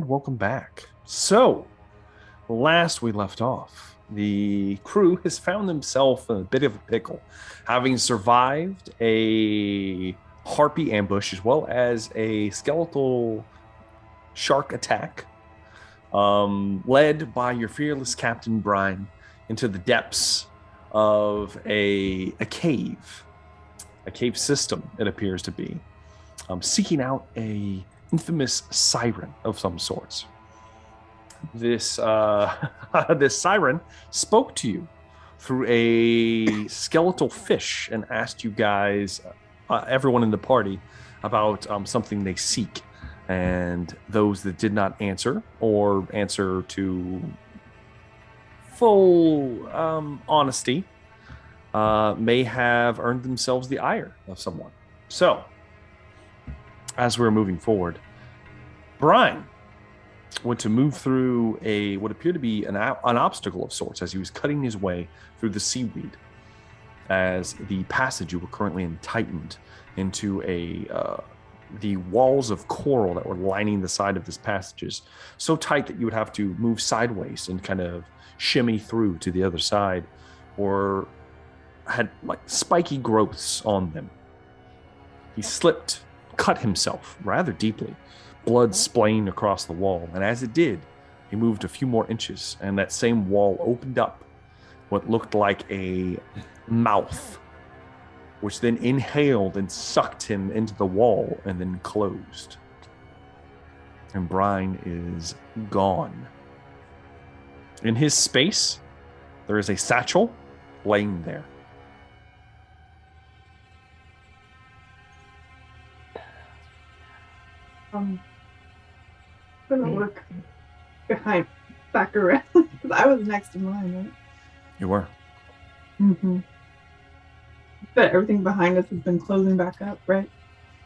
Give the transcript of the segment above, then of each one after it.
and welcome back. So, last we left off, the crew has found themselves in a bit of a pickle, having survived a harpy ambush as well as a skeletal shark attack, led by your fearless Captain Brian into the depths of a cave system, it appears to be, seeking out a infamous Syren of some sorts. This this Syren spoke to you through a skeletal fish and asked you guys, everyone in the party, about something they seek. And those that did not answer or answer to full honesty may have earned themselves the ire of someone. So, as we're moving forward, Brian went to move through what appeared to be an obstacle of sorts as he was cutting his way through the seaweed, as the passage you were currently in tightened into the walls of coral that were lining the side of this passages so tight that you would have to move sideways and kind of shimmy through to the other side, or had like spiky growths on them. He slipped, cut himself rather deeply, blood splaying across the wall, and as it did, he moved a few more inches, and that same wall opened up what looked like a mouth, which then inhaled and sucked him into the wall and then closed. And Brian is gone. In his space, there is a satchel laying there. I'm gonna look back around, because I was next to mine, right? You were. Mm-hmm. But everything behind us has been closing back up, right?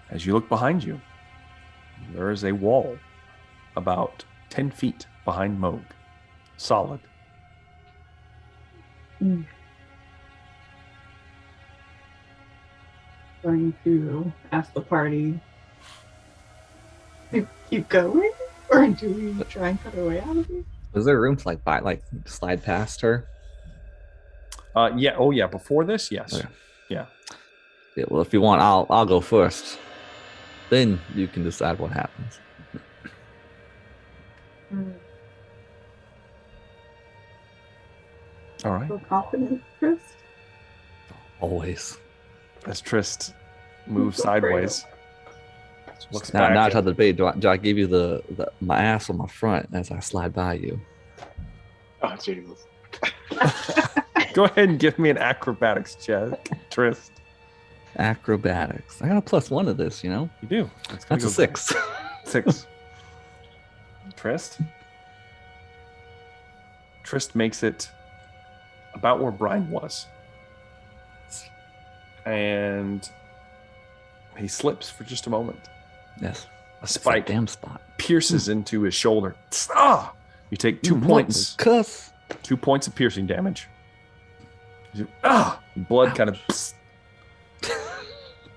As you look behind you, there is a wall about 10 feet behind Moog. Solid. Going to ask the party, do we keep going, or do we try and cut our way out of here? Is there room to slide past her? Yeah. Oh, yeah. Before this, yes. Okay. Yeah. Yeah. Well, if you want, I'll go first. Then you can decide what happens. All right. Feel confident, Chris? Always. As Trist moves sideways, looks Now back. I try to debate. Do I give you my ass or my front as I slide by you? Oh, Jesus. Go ahead and give me an acrobatics check, Trist. Acrobatics. I got a +1 to this, you know? You do. That's a 6. 6. Trist makes it about where Brian was. And he slips for just a moment. Yes. A spike damn spot pierces into his shoulder. Ah! You take 2 points. Cuss. 2 points of piercing damage. Blood kind of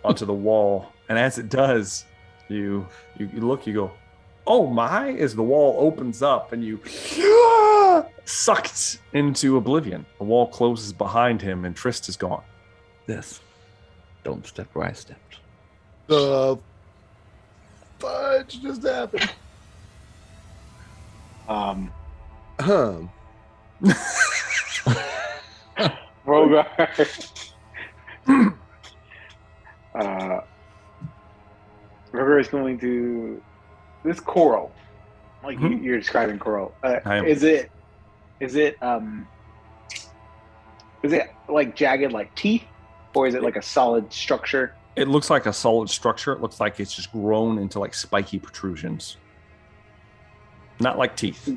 onto the wall. And as it does, you look, you go, oh my, as the wall opens up and you sucked into oblivion. The wall closes behind him and Trist is gone. Yes. Don't step where I stepped. The fudge just happened. Rogart. Rogart is going to this coral, like you're describing coral. Is it like jagged, like teeth, or is it like a solid structure? It looks like a solid structure. It looks like it's just grown into like spiky protrusions, not like teeth.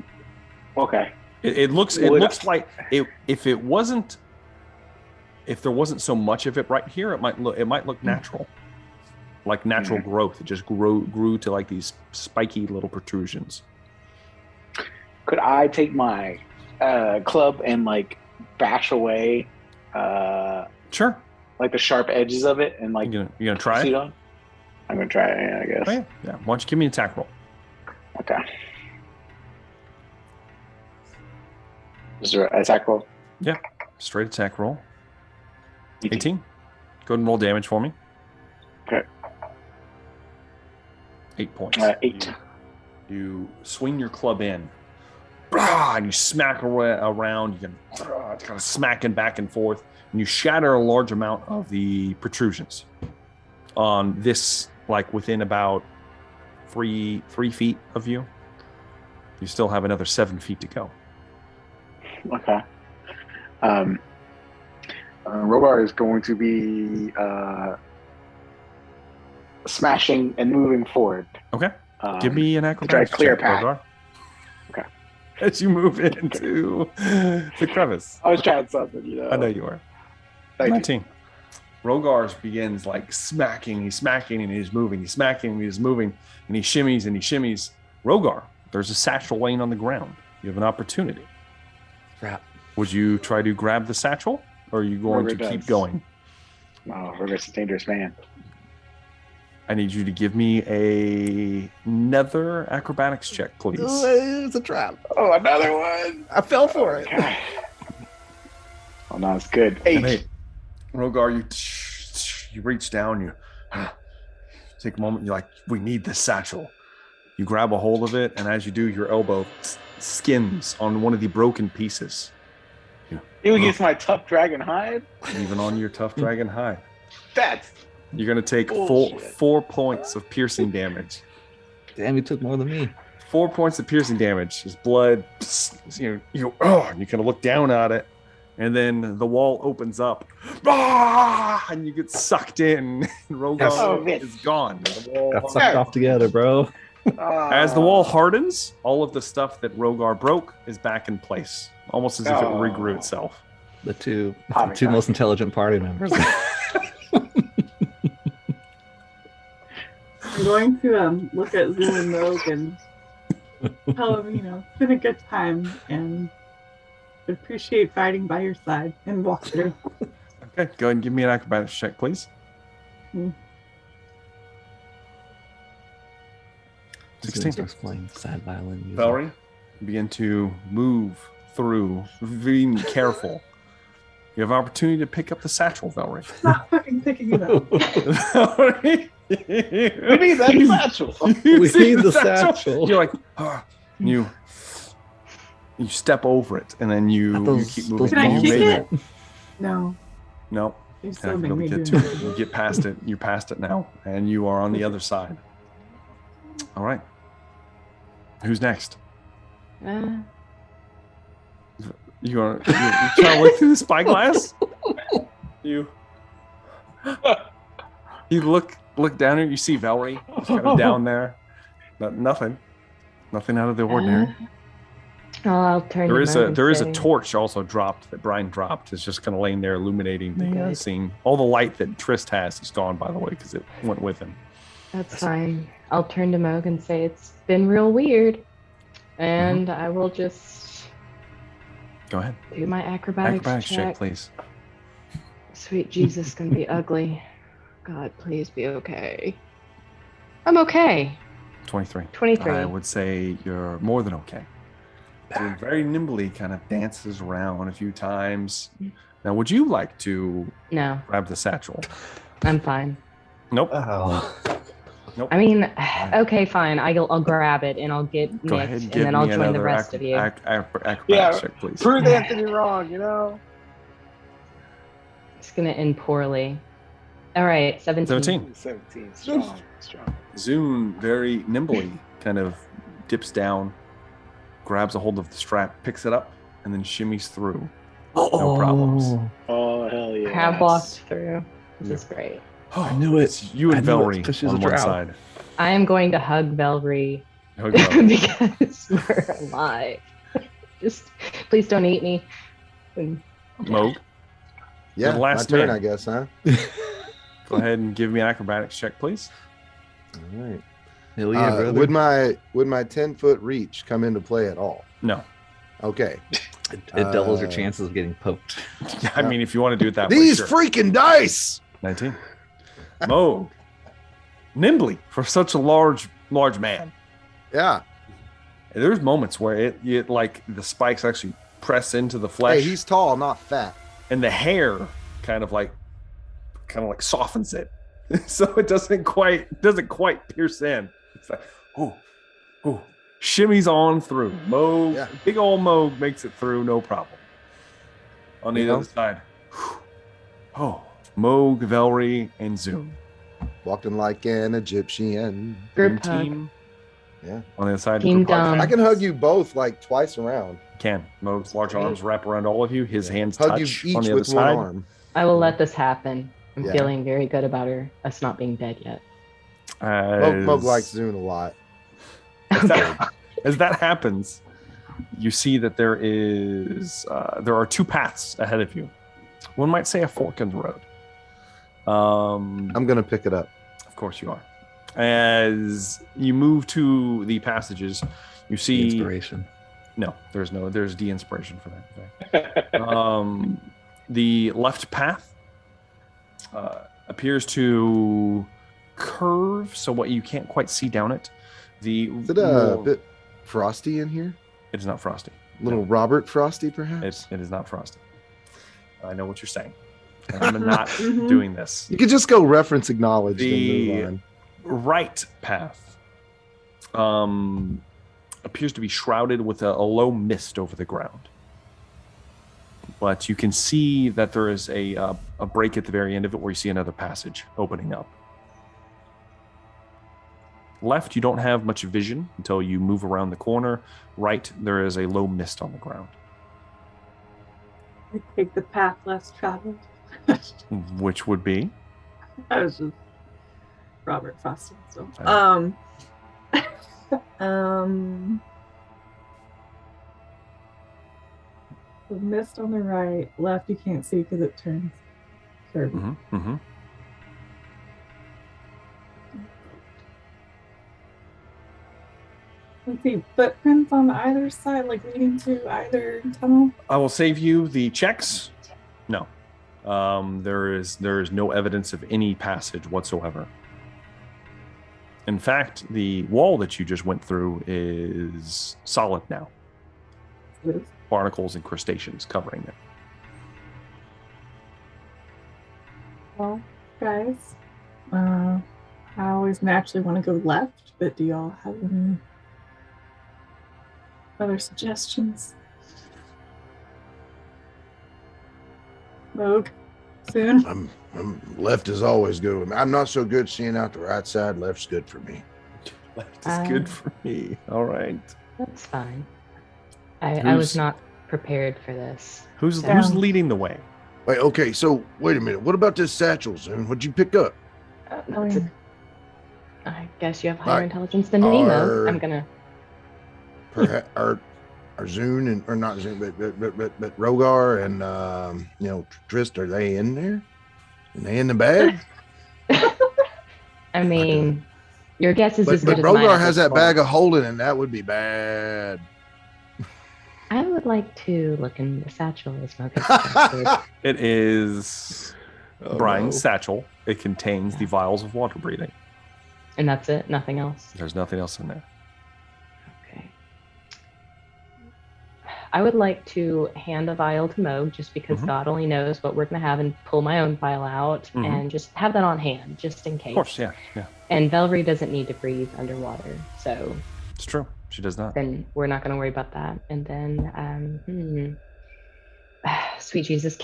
Okay. It looks like if there wasn't so much of it right here, it might look natural, like natural growth. It just grew to like these spiky little protrusions. Could I take my club and like bash away? Sure. Like the sharp edges of it, and like you gonna try it? I'm gonna try it. Yeah, I guess. Oh, yeah. Why don't you give me an attack roll? Okay. Is there an attack roll? Yeah. Straight attack roll. 18. Go ahead and roll damage for me. Okay. 8 points. 8. You swing your club in, and you smack around. You can kind of smacking back and forth, and you shatter a large amount of the protrusions on this, like within about 3 feet of you. You still have another 7 feet to go. Okay. Robar is going to be smashing and moving forward. Okay. Give me an acrobatics try to clear check, path. Rogar. Okay. As you move into the crevice. I was trying something, you know. I know you are. 19. Rogar begins like smacking. He's smacking and he's moving. He's smacking and he's moving. And he shimmies and he shimmies. Rogar, there's a satchel laying on the ground. You have an opportunity. Crap. Would you try to grab the satchel? Or are you going to keep going? Oh, Rogar's a dangerous man. I need you to give me another acrobatics check, please. It's a trap. Oh, another one. I fell for it. God. Oh, no, it's good. 8. Rogar, you reach down, you take a moment, you're like, we need this satchel. You grab a hold of it, and as you do, your elbow skims on one of the broken pieces. Even against my tough dragon hide? Even on your tough dragon hide. That's You're going to take bullshit. 4 points of piercing damage. Damn, you took more than me. 4 points of piercing damage. His blood, you kind of look down at it, and then the wall opens up, and you get sucked in. And Rogar is gone. The wall Got sucked off together, bro. As the wall hardens, all of the stuff that Rogar broke is back in place, almost as if it regrew itself. The two most intelligent party members. I'm going to look at Zoom and Rogue and tell him, it's been a good time and appreciate fighting by your side and walk through. Okay, go ahead and give me an acrobatics check, please. 16. Starts playing sad violin music. Velree, begin to move through, being careful. You have an opportunity to pick up the satchel, Velree. Stop fucking picking it up. Velree, we need that satchel. We need the satchel. You're like, you step over it, and then you keep moving. Can I You kick made it? No. No. You You're still not make gonna me get do to it. You get past it. You're past it now, and you are on the other side. All right. Who's next? You trying to look through the spyglass? You look down here. You see Velree. She's kind of down there. Nothing out of the ordinary. I'll turn. There is a torch also dropped that Brian dropped. It's just kind of laying there, illuminating the scene. All the light that Trist has is gone, by the way, because it went with him. That's fine. I'll turn to Moog and say it's been real weird, and I will just go ahead. Do my acrobatics check, please. Sweet Jesus, gonna be ugly. God, please be okay. I'm okay. 23. 23. I would say you're more than okay. You're very nimbly kind of dances around a few times. Now, would you like to grab the satchel? I'm fine. Nope. Oh. Nope. I mean, okay, fine. I'll grab it and I'll get Go Nick, ahead and then I'll join the rest of you. Acrobatics check, please. Prove Anthony wrong, It's gonna end poorly. All right, 17. 17. Strong. Zune very nimbly kind of dips down, grabs a hold of the strap, picks it up, and then shimmies through. No problems. Oh, hell yeah. Have walked through. This is great. I knew it. It's you and Velree on one side. I am going to hug Velree because we're alive. Just please don't eat me. Moog? Yeah, my turn, I guess, huh? Go ahead and give me an acrobatics check, please. All right. Hell yeah, brother. Would my 10-foot reach come into play at all? No. Okay. It doubles your chances of getting poked. I mean, if you want to do it that These way, sure. freaking dice! 19. Moog. Nimbly for such a large man. Yeah. There's moments where it like the spikes actually press into the flesh. Hey, he's tall, not fat. And the hair kind of like softens it. So it doesn't quite pierce in. It's like, shimmies on through. Moog, big old Moog makes it through, no problem. On the other side, Moog, Velree, and Zune. Walking like an Egyptian. Group team. Yeah. On the other side, team down. I can hug you both like twice around. Can. Moog's large arms wrap around all of you. His hands hug touch you each on the other with side. one arm. I will let this happen. I'm feeling very good about us not being dead yet. Moog likes Zune a lot. As that happens, you see that there are two paths ahead of you. One might say a fork in the road. I'm gonna pick it up. Of course you are. As you move to the passages, you see inspiration. No, there's de-inspiration for that. The left path appears to curve, so what you can't quite see down it. Is it a bit frosty in here? It is not frosty. Little Robert Frosty, perhaps? It is not frosty. I know what you're saying. I'm not doing this. You could just go reference acknowledged the and move on. Right path appears to be shrouded with a low mist over the ground. But you can see that there is a break at the very end of it where you see another passage opening up. Left, you don't have much vision until you move around the corner. Right, there is a low mist on the ground. I take the path less traveled. Which would be? I was just Robert Frosty. So, the mist on the right, left you can't see because it turns curvy. Mm-hmm, mm-hmm. Let's see, footprints on either side, like leading to either tunnel? I will save you the checks. No. There is no evidence of any passage whatsoever. In fact, the wall that you just went through is solid now. It is. Barnacles and crustaceans covering it. Well, guys, I always naturally want to go left, but do y'all have any other suggestions? Moog, soon? I'm left is always good. I'm not so good seeing out the right side. Left's good for me. Left is good for me. All right. That's fine. I was not prepared for this. Who's leading the way? Wait, okay, so wait a minute. What about this satchel, Zune? What'd you pick up? I guess you have higher intelligence than me, Mo. I'm gonna. Perhaps our Zune and or not Zune, but Rogar and Trist, are they in there? Are they in the bag? I mean, your guess is as good as mine. But Rogar has that bag of holding, and that would be bad. I would like to look in the satchel as Mo. It is Brian's satchel. It contains the vials of water breathing. And that's it? Nothing else? There's nothing else in there. Okay. I would like to hand a vial to Mo, just because God only knows what we're going to have, and pull my own vial out and just have that on hand, just in case. Of course, yeah. And Velree doesn't need to breathe underwater, so... It's true. She does not. Then we're not going to worry about that. And then, sweet Jesus,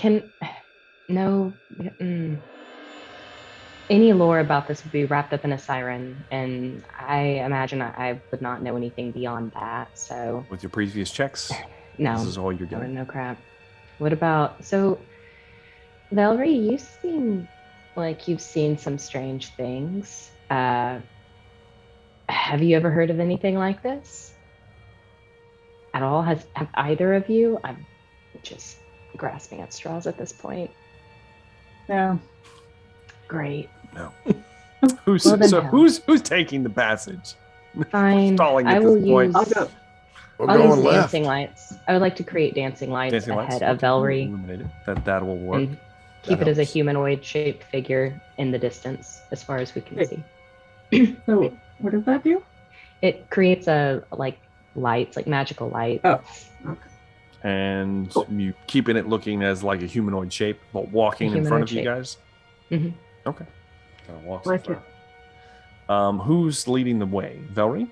any lore about this would be wrapped up in a Syren, and I imagine I would not know anything beyond that, so... With your previous checks? No. This is all you're getting? No crap. What about... So, Velree, you seem like you've seen some strange things. Have you ever heard of anything like this? At all? Have either of you? I'm just grasping at straws at this point. No. Great. No. Who's taking the passage? Fine. Stalling I at will this point. use. I'll use dancing lights. I would like to create dancing lights ahead of Velree. That will work. And keep it as a humanoid-shaped figure in the distance, as far as we can see. So, what does that do? It creates lights, like magical lights. Oh, okay. and you keeping it looking as like a humanoid shape, but walking in front of you guys. Mm-hmm. Okay. Kind of walks Like in front. Who's leading the way? Velree?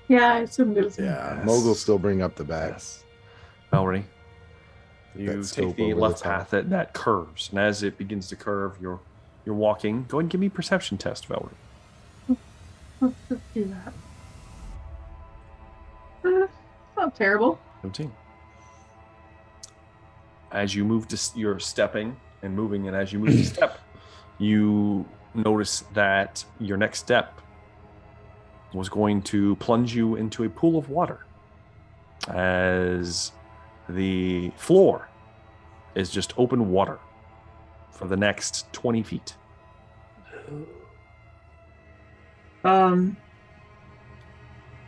Yeah, I assumed it was me. Yeah, Mogul still bring up the back. Yes. Velree. You That take scope the over left the top. path that curves, and as it begins to curve, you're walking. Go ahead and give me a perception test, Velree. Let's just do that. Not terrible. 17. As you move you're stepping and moving, and as you move to step, you notice that your next step was going to plunge you into a pool of water, as the floor is just open water for the next 20 feet.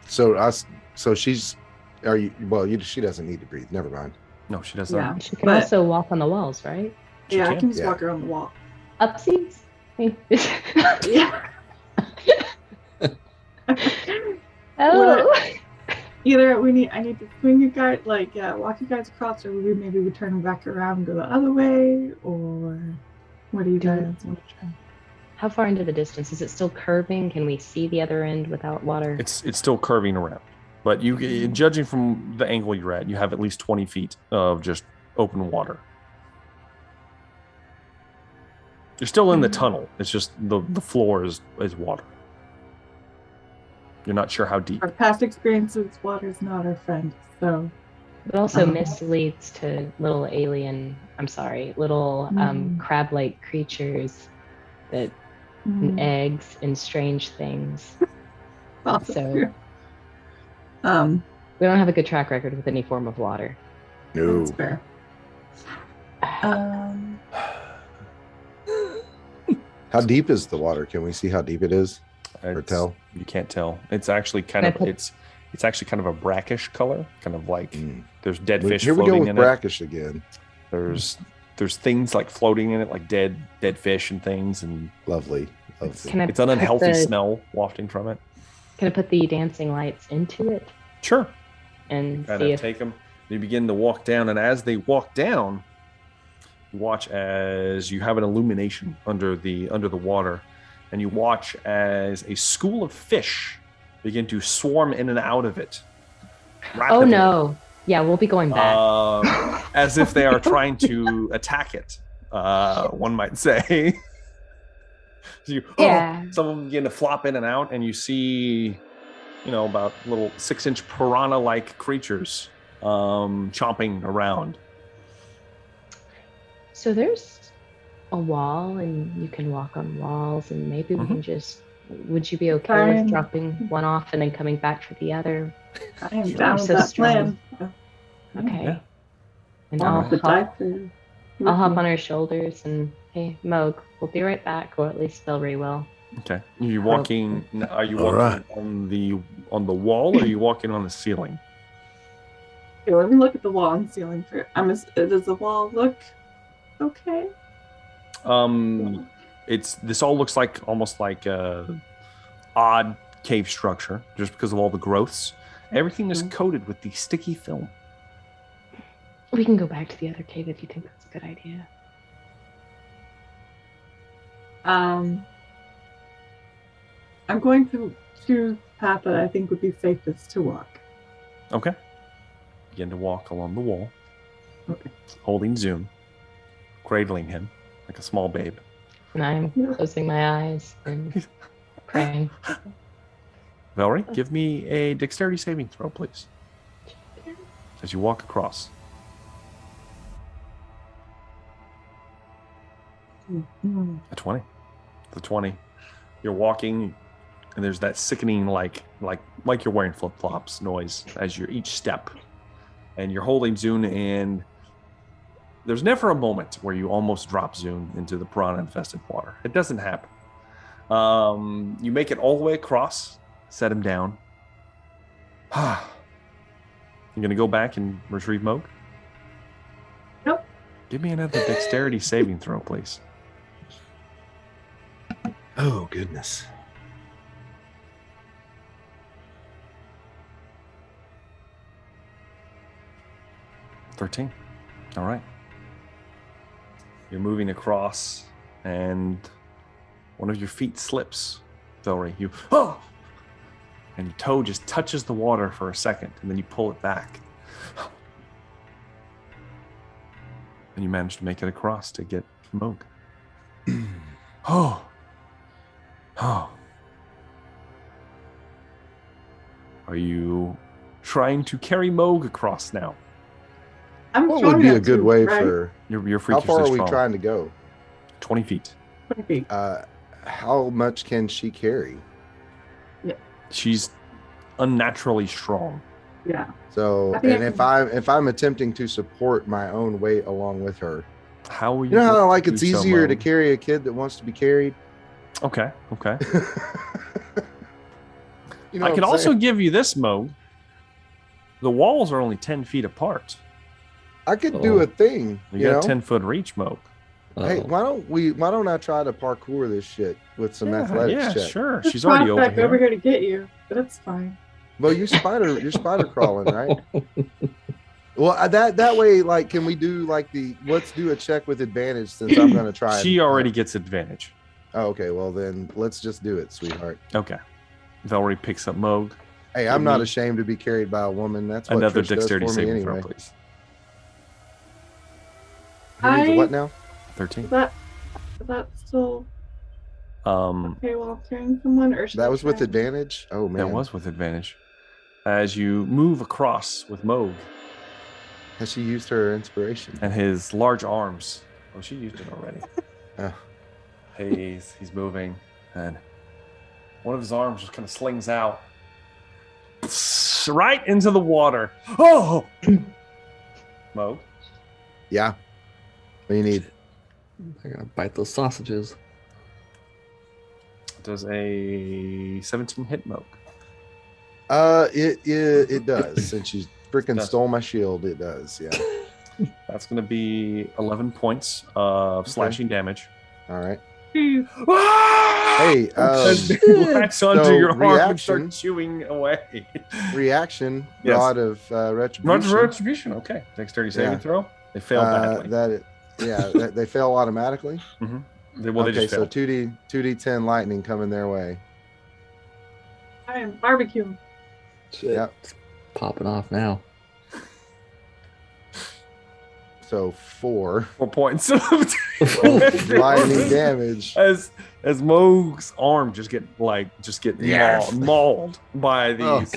So she's. Are you? Well, she doesn't need to breathe. Never mind. No, she doesn't. Yeah. She can also walk on the walls, right? She I can. can just walk around the wall. Upsies? Yeah. Oh. Either I need to swing you guys, walk you guys across, or maybe we turn back around and go the other way, or what do you guys want to try? How far into the distance? Is it still curving? Can we see the other end without water? It's still curving around, but judging from the angle you're at, you have at least 20 feet of just open water. You're still in the tunnel. It's just the floor is water. You're not sure how deep. Our past experiences, water's not our friend, so. It also misleads to little crab-like creatures that eggs and strange things. So we don't have a good track record with any form of water. No. That's fair. How deep is the water? Can we see how deep it is? Or tell? You can't tell. It's actually kind of it's actually kind of a brackish color, kind of like there's dead fish Here we floating go with in brackish again. There's things like floating in it, like dead fish and things, and Lovely. it's an unhealthy smell wafting from it. Can I put the dancing lights into it? Sure. And see if take them. They begin to walk down, and as they walk down, you watch as you have an illumination under the water, and you watch as a school of fish begin to swarm in and out of it. Rapidly. Oh no! Yeah, we'll be going back. As if they are trying to attack it. One might say. Some of them begin to flop in and out, and you see, about little 6-inch piranha-like creatures chomping around. So there's a wall, and you can walk on walls, and maybe we can just. Would you be okay with dropping one off and then coming back for the other? I am down with that plan. Okay. Yeah. And I'll hop on her shoulders and hey, Moog, we'll be right back, or at least Velree will. Okay. Are you walking on the wall, or are you walking on the ceiling? Okay, let me look at the wall and ceiling first. Does the wall look okay? This all looks like almost like a odd cave structure, just because of all the growths. Everything is coated with the sticky film. We can go back to the other cave if you think that's a good idea. I'm going to choose the path that I think would be safest to walk. Okay. Begin to walk along the wall. Okay. Holding Zune, cradling him like a small babe. And I'm closing my eyes and praying. Velree, give me a dexterity saving throw, please. As you walk across. A 20. The 20. You're walking, and there's that sickening, like you're wearing flip-flops noise as you're each step. And you're holding Zune, and there's never a moment where you almost drop Zune into the piranha-infested water. It doesn't happen. You make it all the way across, set him down. You're going to go back and retrieve Moog? Nope. Give me another dexterity saving throw, please. Oh, goodness. 13. All right. You're moving across, and one of your feet slips, Velree. And your toe just touches the water for a second, and then you pull it back. And you manage to make it across to get Moog. Oh. Are you trying to carry Moog across now? What would be a good way for... Your how far are we trying to go? 20 feet. 20 feet. How much can she carry? Yeah. She's unnaturally strong. Yeah. So, and if I'm attempting to support my own weight along with her, how are you? You know how it's easier to carry a kid that wants to be carried? Okay. You know I could also give you this, Mo. The walls are only 10 feet apart. I could do a thing. You got 10-foot reach, Mo. Hey, why don't I try to parkour this shit with some athletics check? Yeah, sure. She's already over here. Over here to get you, but it's fine. Well, you're spider crawling, right? Well, that way, can we do let's do a check with advantage since I'm going to try. She already gets advantage. Oh, okay. Well, then let's just do it, sweetheart. Okay. Velree picks up Moog. Hey, I'm not ashamed to be carried by a woman. That's what another Trish dexterity does for me saving anyway. throw, please. What now? 13. Is that still okay while carrying someone, or that was with advantage? Oh man, that was with advantage. As you move across with Moog, has she used her inspiration? And his large arms. Oh, she used it already. Oh. He's moving, and one of his arms just kind of slings out right into the water. Oh, Moog. Yeah. What do you need? I gotta bite those sausages. Does a 17 hit, Moog? It does. Since you freaking stole my shield, it does. Yeah. That's gonna be 11 points of slashing damage. All right. Hey, latch onto your arm and start chewing away. Reaction. Rod of retribution. Rod of retribution. Okay. Dexterity saving throw. They fail badly. They fail automatically. Mm-hmm. They just fail. So 2d10 lightning coming their way. I am barbecue. Shit. Yep. It's popping off now. So 4 points of lightning damage. As Moog's arm just get mauled by these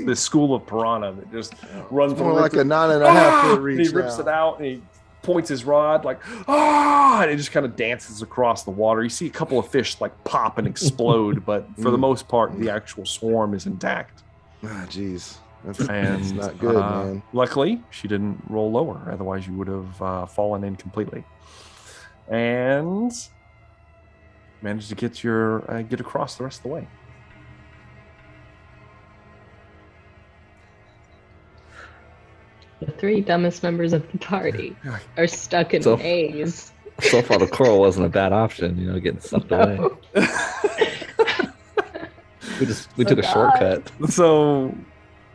this school of piranha that just runs more like a 9.5 foot reach. And he rips it out and he points his rod and it just kind of dances across the water. You see a couple of fish pop and explode, but for the most part, the actual swarm is intact. Ah, jeez. That's not good, man. Luckily, she didn't roll lower. Otherwise, you would have fallen in completely. And managed to get across the rest of the way. The 3 dumbest members of the party are stuck in maze. So far, the coral wasn't a bad option, getting sucked away. we took a shortcut. So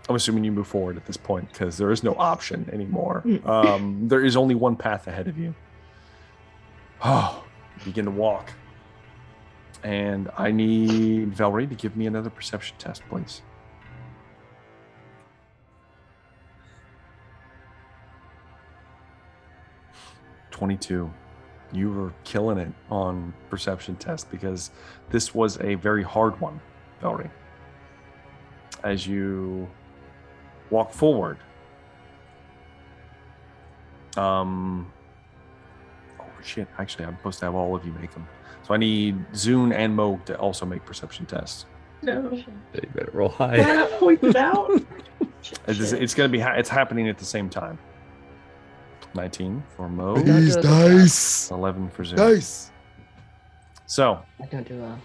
I'm assuming you move forward at this point because there is no option anymore. There is only one path ahead of you. You begin to walk. And I need Velree to give me another perception test, please. $22. You were killing it on perception test because this was a very hard one, Velree. As you walk forward. Oh shit, actually I'm supposed to have all of you make them. So I need Zune and Moog to also make perception tests. No. You better roll high. Yeah, point it out. It's gonna be it's happening at the same time. 19 for Moog. These dice. 11 for Zune. Dice. So I don't do well.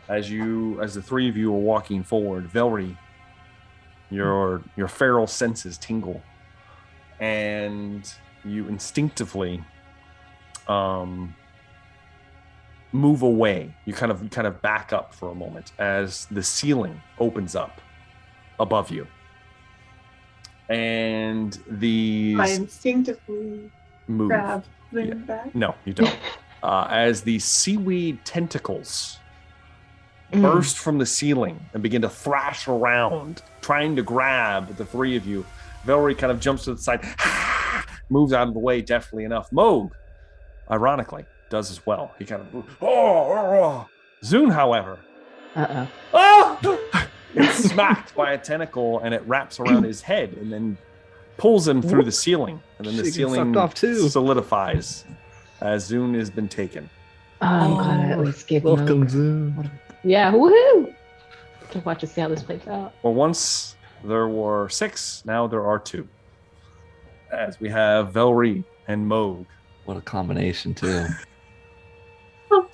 As the 3 of you are walking forward, Velree, your feral senses tingle, and you instinctively move away. You kind of back up for a moment as the ceiling opens up above you, And these I instinctively move. grab them back. No, you don't. As these seaweed tentacles burst from the ceiling and begin to thrash around, trying to grab the three of you. Velree kind of jumps to the side, moves out of the way deftly enough. Moog, ironically, does as well. He kind of... Zune, however... It's smacked by a tentacle, and it wraps around his head and then pulls him through the ceiling. And then the ceiling off too. solidifies as Zune has been taken. I'm glad I at least gave Welcome, him Zoom. Yeah, woohoo! Can watch to see how this plays out. Well, once there were 6, now there are 2. As we have Velree and Moog. What a combination, too.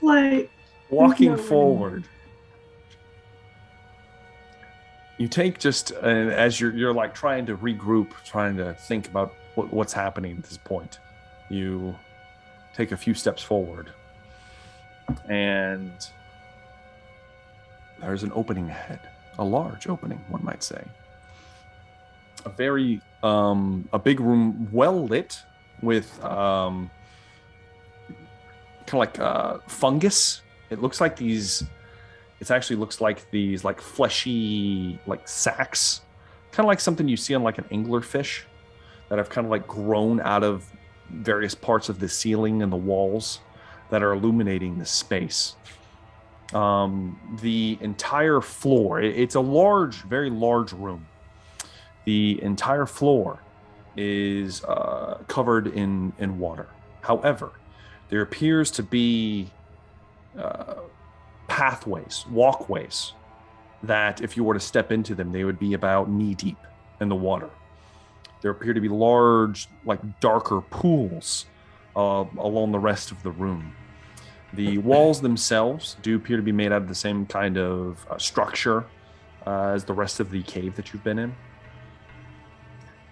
Like walking forward. You take just as you're like trying to regroup, trying to think about what's happening at this point. You take a few steps forward, and there's an opening ahead, a large opening, one might say. A very a big room, well lit with kind of like fungus. It looks like these. It actually looks like these like fleshy like sacs, kind of like something you see on like an anglerfish that have kind of like grown out of various parts of the ceiling and the walls that are illuminating the space. The entire floor, it's a large, very large room. The entire floor is covered in water. However, there appears to be pathways, walkways, that if you were to step into them, they would be about knee deep in the water. There appear to be large, like darker pools along the rest of the room. The walls themselves do appear to be made out of the same kind of structure as the rest of the cave that you've been in.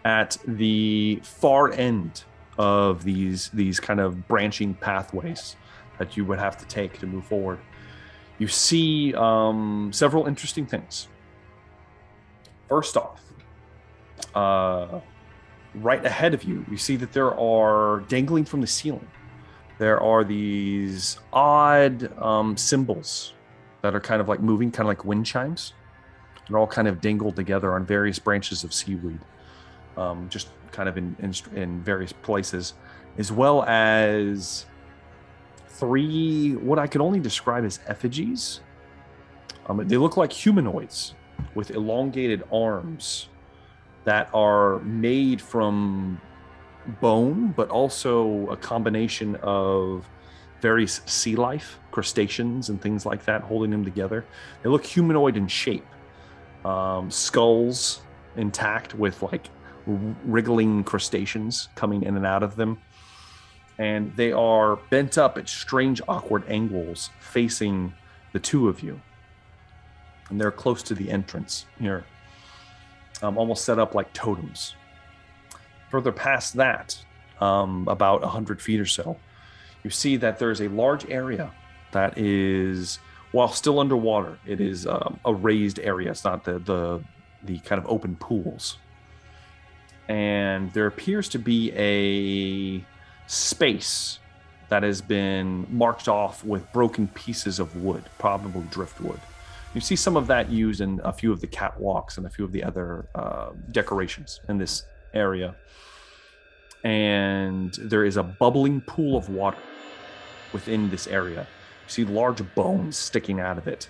At the far end of these kind of branching pathways that you would have to take to move forward, you see several interesting things. First off, right ahead of you, you see that there are, dangling from the ceiling, there are these odd symbols that are kind of like moving, kind of like wind chimes. They're all kind of dangled together on various branches of seaweed, just kind of in various places, as well as 3 what I could only describe as effigies. They look like humanoids with elongated arms that are made from bone, but also a combination of various sea life, crustaceans and things like that, holding them together. They look humanoid in shape. Skulls intact with like wriggling crustaceans coming in and out of them. And they are bent up at strange, awkward angles facing the 2 of you. And they're close to the entrance here, almost set up like totems. Further past that, about 100 feet or so, you see that there's a large area that is, while still underwater, it is a raised area. It's not the kind of open pools. And there appears to be a space that has been marked off with broken pieces of wood, probably driftwood. You see some of that used in a few of the catwalks and a few of the other decorations in this area. And there is a bubbling pool of water within this area. You see large bones sticking out of it,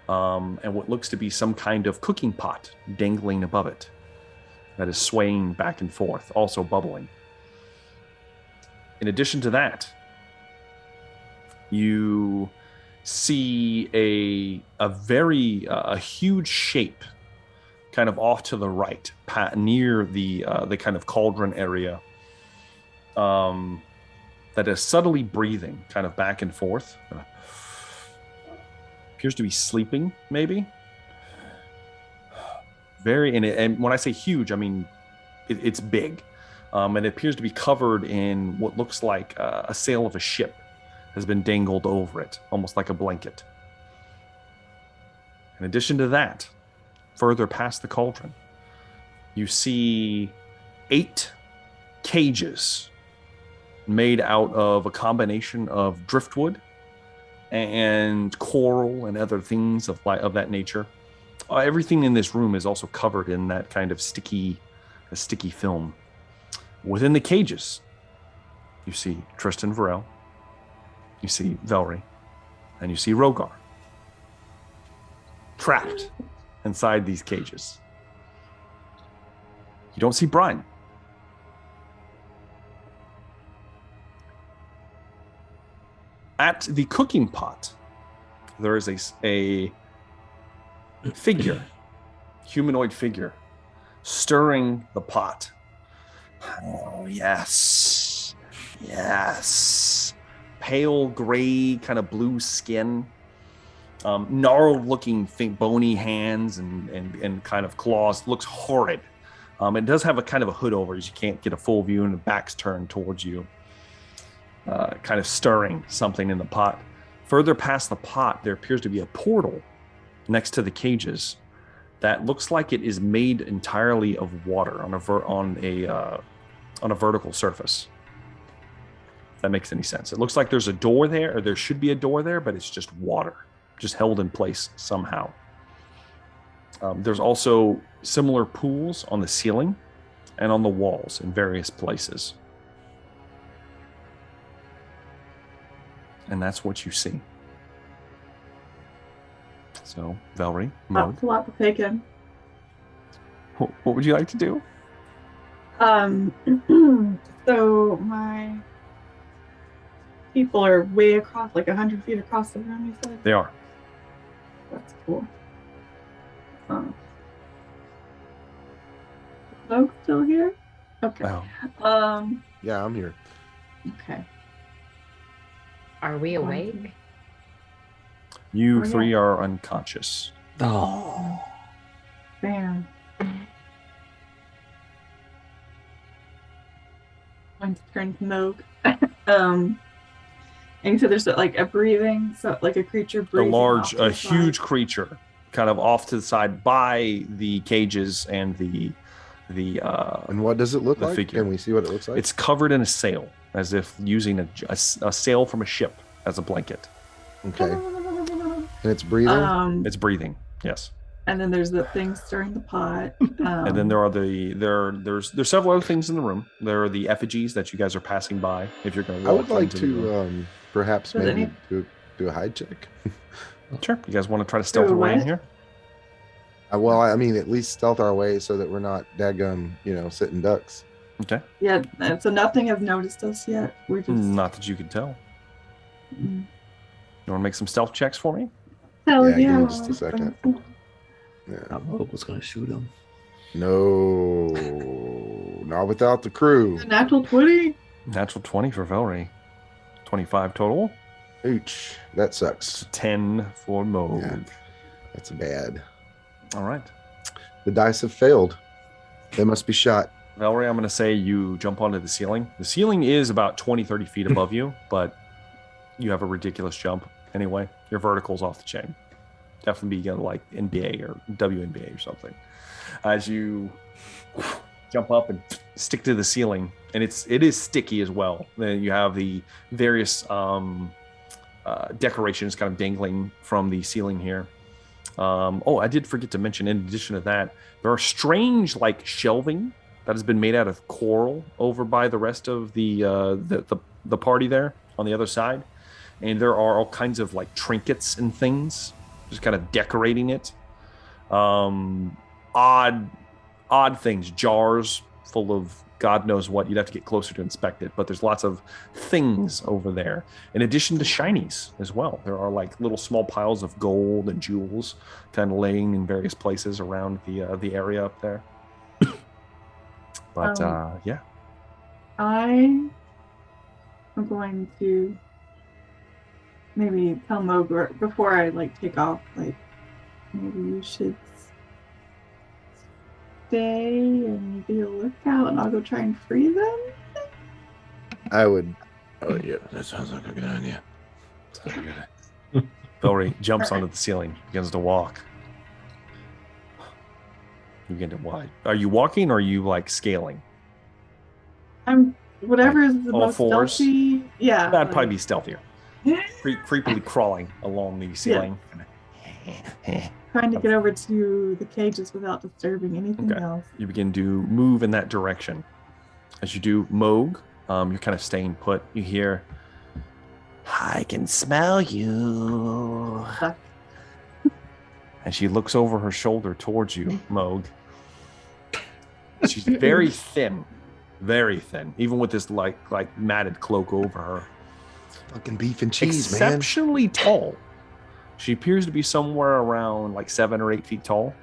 and what looks to be some kind of cooking pot dangling above it that is swaying back and forth, also bubbling. In addition to that, you see a huge shape kind of off to the right, near the kind of cauldron area, that is subtly breathing kind of back and forth. Appears to be sleeping, maybe. And when I say huge, I mean it's big. And it appears to be covered in what looks like a sail of a ship has been dangled over it, almost like a blanket. In addition to that, further past the cauldron, you see 8 cages made out of a combination of driftwood and coral and other things of that nature. Everything in this room is also covered in that kind of sticky film. Within the cages, you see Tristan Varel, you see Velree, and you see Rogar trapped inside these cages. You don't see Brian. At the cooking pot, there is a figure, humanoid figure, stirring the pot. Oh, yes. Yes. Pale gray, kind of blue skin. Gnarled looking, bony hands and kind of claws. Looks horrid. It does have a kind of a hood over it, you can't get a full view, and the back's turned towards you. Kind of stirring something in the pot. Further past the pot, there appears to be a portal next to the cages that looks like it is made entirely of water on a vertical surface. If that makes any sense. It looks like there's a door there, or there should be a door there, but it's just water, just held in place somehow. There's also similar pools on the ceiling and on the walls in various places. And that's what you see. So, Velree, That's a lot to take in. What would you like to do? So my people are way across, like 100 feet across the room, you said? They are. That's cool. Smoke still here? Okay. Wow. Yeah, I'm here. Okay. Are we awake? You 3 are unconscious. Oh. Man. Going to turn to Moog. And you said there's like a breathing, so like a creature breathing. A huge creature, kind of off to the side by the cages and the. And what does it look like? Figure. Can we see what it looks like? It's covered in a sail, as if using a sail from a ship as a blanket. Okay. And it's breathing? It's breathing, yes. And then there's the thing stirring the pot. And then there are there's several other things in the room. There are the effigies that you guys are passing by. If you're going to, I would like to perhaps maybe do a hide check. Sure. You guys want to try to stealth your way in here? Well, I mean, at least stealth our way so that we're not daggum, sitting ducks. Okay. Yeah, so nothing has noticed us yet. We're just not that you can tell. You want to make some stealth checks for me? Hell yeah. Give me just a second. Yeah. I hope was going to shoot him. No, not without the crew. Natural 20. Natural 20 for Velree. 25 total. Ooch, that sucks. 10 for Moog. Yeah, that's bad. All right. The dice have failed. They must be shot. Velree, I'm going to say you jump onto the ceiling. The ceiling is about 20, 30 feet above you, but you have a ridiculous jump anyway. Your vertical's off the chain. Definitely be like NBA or WNBA or something. As you jump up and stick to the ceiling, and it is sticky as well. Then you have the various decorations kind of dangling from the ceiling here. I did forget to mention, in addition to that, there are strange like shelving that has been made out of coral over by the rest of the party there on the other side, and there are all kinds of like trinkets and things just kind of decorating it. Odd things, jars full of God knows what. You'd have to get closer to inspect it, but there's lots of things over there. In addition to shinies as well, there are like little small piles of gold and jewels kind of laying in various places around the area up there. But yeah. I am going to maybe tell Moog before I like take off, like maybe you should stay and be a lookout, and I'll go try and free them. I would. Oh yeah, that sounds like a good idea. Sounds like a good idea. Velree jumps onto the ceiling, begins to walk. You begin to what? Are you walking or are you like scaling? I'm whatever is the all most fours? stealthy. Yeah. That'd probably be stealthier. Creepily crawling along the ceiling. Trying to get over to the cages without disturbing anything else. You begin to move in that direction. As you do, Moog, you're kind of staying put. You hear, I can smell you. Fuck. And she looks over her shoulder towards you, Moog. She's very thin, even with this like matted cloak over her. Fucking beef and cheese, Exceptionally tall. She appears to be somewhere around like 7 or 8 feet tall.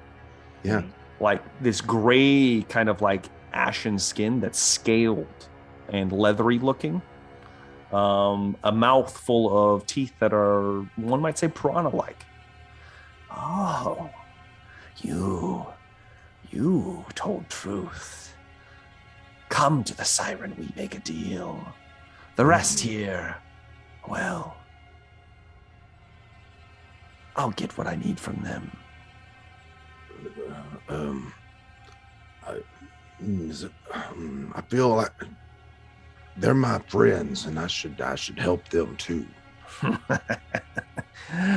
Yeah. Like this gray kind of like ashen skin that's scaled and leathery looking. A mouth full of teeth that are, one might say, piranha-like. Oh, you told truth. Come to the Syren, we make a deal. The rest here, well, I'll get what I need from them. I feel like they're my friends, and I should help them too.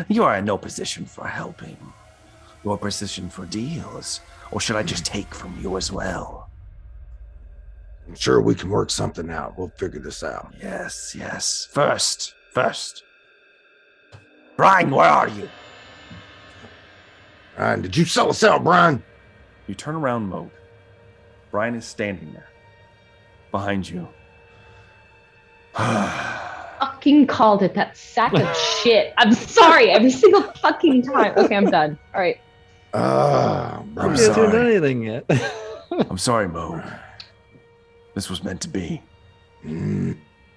You are in no position for helping. Your position for deals, or should I just take from you as well? I'm sure we can work something out. We'll figure this out. Yes. First. Brian, where are you? Brian, did you sell us out, Brian? You turn around, Moog. Brian is standing there, behind you. Fucking called it, that sack of shit. I'm sorry, every single fucking time. Okay, I'm done. All right. I'm sorry. Doing anything yet. I'm sorry, Moog. This was meant to be.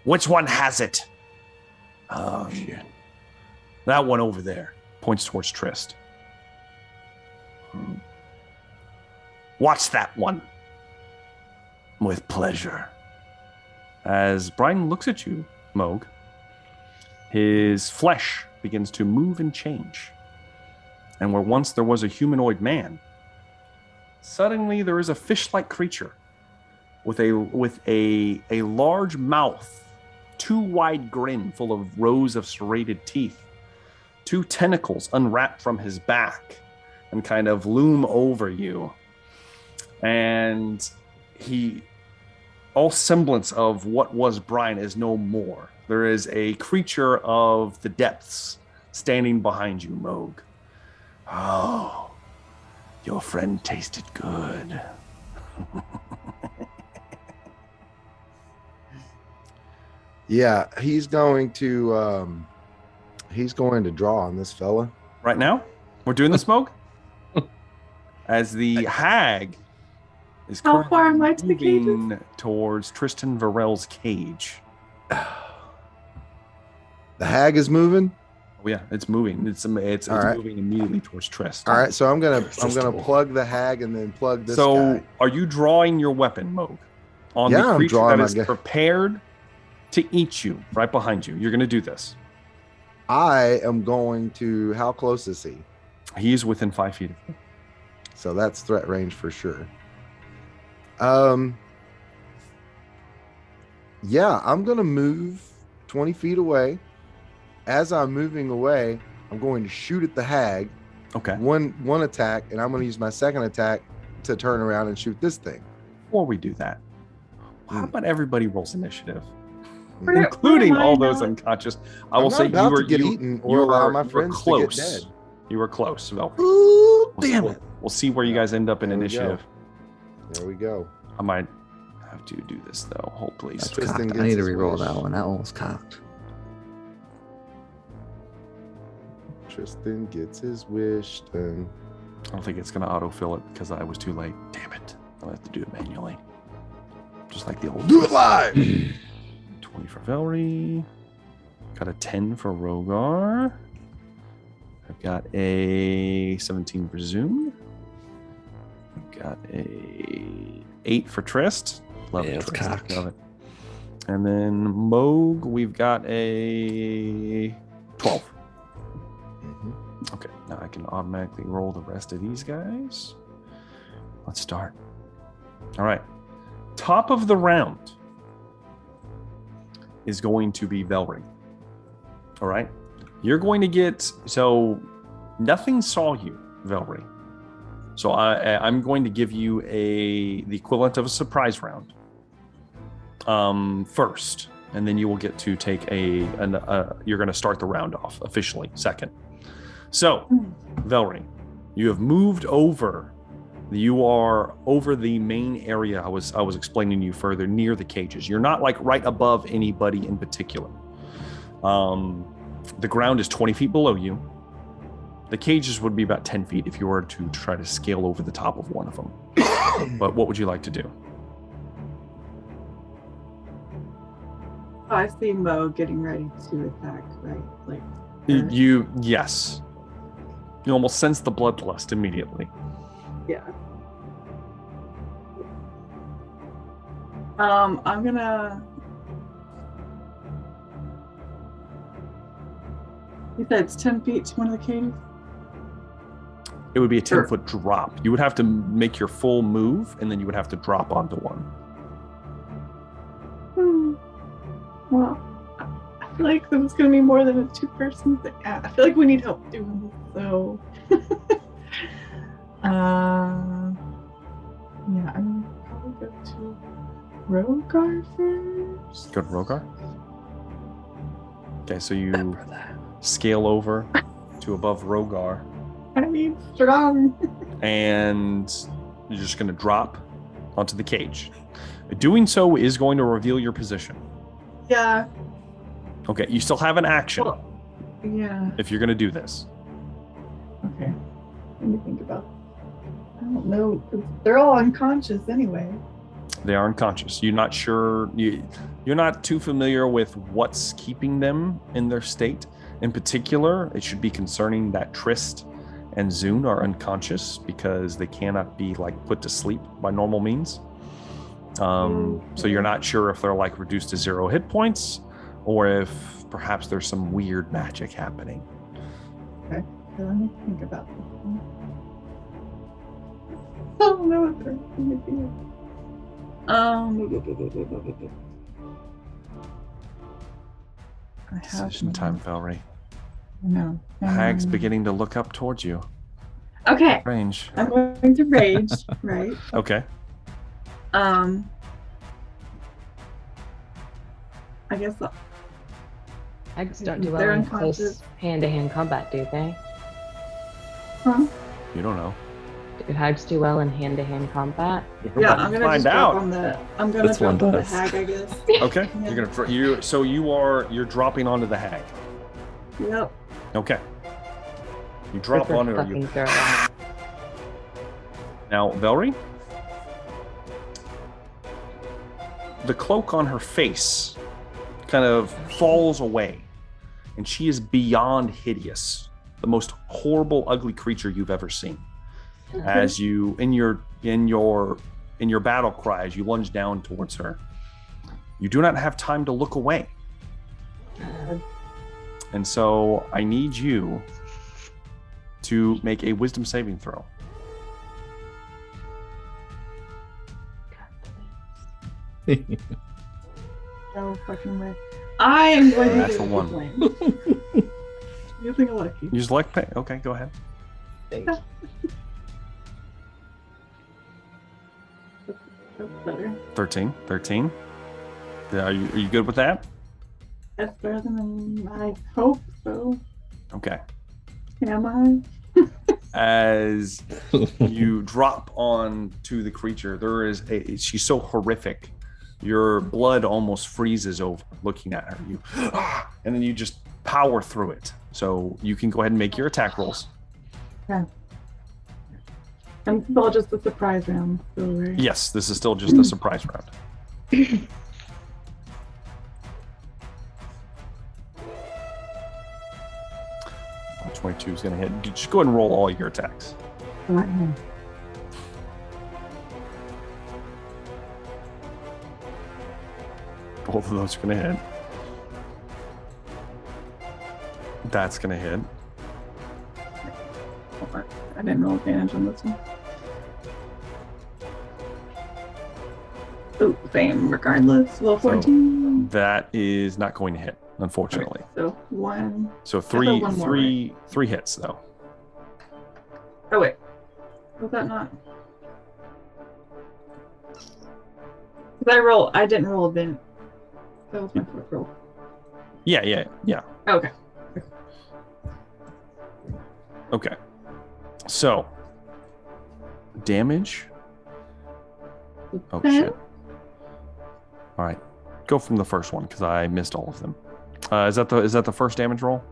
Which one has it? Oh, shit. That one over there points towards Trist. Watch that one. With pleasure. As Brian looks at you, Moog, his flesh begins to move and change. And where once there was a humanoid man, suddenly there is a fish-like creature with a large mouth, 2 wide grin full of rows of serrated teeth, 2 tentacles unwrap from his back and kind of loom over you. And all semblance of what was Brian is no more. There is a creature of the depths standing behind you, Moog. Oh, your friend tasted good. Yeah, he's going to draw on this fella. Right now? We're doing this, Moog? As the hag is how far am I to the moving towards Tristan Varel's cage. The hag is moving? Oh yeah, it's moving. It's moving immediately towards Trist. All right, so I'm gonna plug the hag and then plug this So guy. Are you drawing your weapon, Moog? On the creature that is prepared to eat you right behind you. You're gonna do this. I am going to, how close is he? He's within 5 feet of you. So that's threat range for sure. Yeah, I'm gonna move 20 feet away. As I'm moving away, I'm going to shoot at the hag. Okay. One attack, and I'm going to use my second attack to turn around and shoot this thing. Before we do that, how about everybody rolls initiative, including all those unconscious? I will say you were eaten or allow my friends close. To get dead. You were close, Velree. Ooh, damn it! We'll see where you guys end up in initiative. There we go. I might have to do this though. Hold please. I need to re-roll that one. That one was cocked. Tristan gets his wish done. I don't think it's going to autofill it because I was too late. Damn it. I'll have to do it manually. Just like the old. Do it live! 20 for Velree. Got a 10 for Rogar. I've got a 17 for Zoom. I've got a 8 for Trist. Love it. Cocked. Love it. And then Moog, we've got a 12. Okay, now I can automatically roll the rest of these guys. let's start. All right. Top of the round is going to be Velree. All right. You're going to get, so nothing saw you, Velree. So I'm going to give you the equivalent of a surprise round first, and then you will get to take you're going to start the round off officially second. So, Velree, you have moved over. You are over the main area I was explaining to you further, near the cages. You're not like right above anybody in particular. The ground is 20 feet below you. The cages would be about 10 feet if you were to try to scale over the top of one of them. But what would you like to do? I see Mo getting ready to attack, right? Like yes. You almost sense the bloodlust immediately. Yeah. I'm gonna. You said it's 10 feet to one of the cages? It would be a 10-foot drop. You would have to make your full move, and then you would have to drop onto one. Well, I feel like there's going to be more than a two-person thing. I feel like we need help doing this, so... yeah, I'm going to probably go to Rogar first. Go to Rogar? Okay, so you scale over to above Rogar. I need strong. And you're just going to drop onto the cage. Doing so is going to reveal your position. Yeah. Okay, you still have an action. Well, yeah. If you're going to do this. Okay. Let me think about it. I don't know. They're all unconscious anyway. They are unconscious. You're not sure. You're not too familiar with what's keeping them in their state. In particular, it should be concerning that Trist and Zune are unconscious because they cannot be put to sleep by normal means. So you're not sure if they're reduced to 0 hit points or if perhaps there's some weird magic happening. Okay, let me think about this one. I don't know what they're going to do. Decision time, Velree. No. The hag's beginning to look up towards you. Okay. Range. I'm going to rage, right? Okay. I guess Hags don't do well in close hand-to-hand combat, do they? Huh? You don't know. Do hags do well in hand-to-hand combat? Yeah, I'm gonna find just out. drop on the. I'm gonna drop on the hag, I guess. Okay. Yeah. You're dropping onto the hag. Yep. Okay. You drop on it, or you. Now, Velree, the cloak on her face kind of falls away, and she is beyond hideous, the most horrible, ugly creature you've ever seen. As you, in your battle cry, as you lunge down towards her, you do not have time to look away. And so I need you to make a wisdom saving throw. No fucking way. I am going to Natural one. Using a lucky. Use luck pay. Okay, go ahead. That's better. 13. Are you good with that? That's better than I hope so. Okay. Am I? As you drop onto the creature, she's so horrific. Your blood almost freezes over looking at her. And then you just power through it. So you can go ahead and make your attack rolls. Okay. And it's all just a surprise round, still, right? Yes, this is still just a surprise round. 22 is going to hit. Just go ahead and roll all your attacks. Both of those are going to hit. That's going to hit. I didn't roll advantage on this one. So same regardless. Well, 14. So that is not going to hit, unfortunately. Okay, so one. So one more, three hits though. Oh wait, was that not? Because I didn't roll advantage. That was my first roll. Yeah. Okay. Okay. So damage. Oh 10? shit. All right. Go from the first one because I missed all of them. Is that the first damage roll?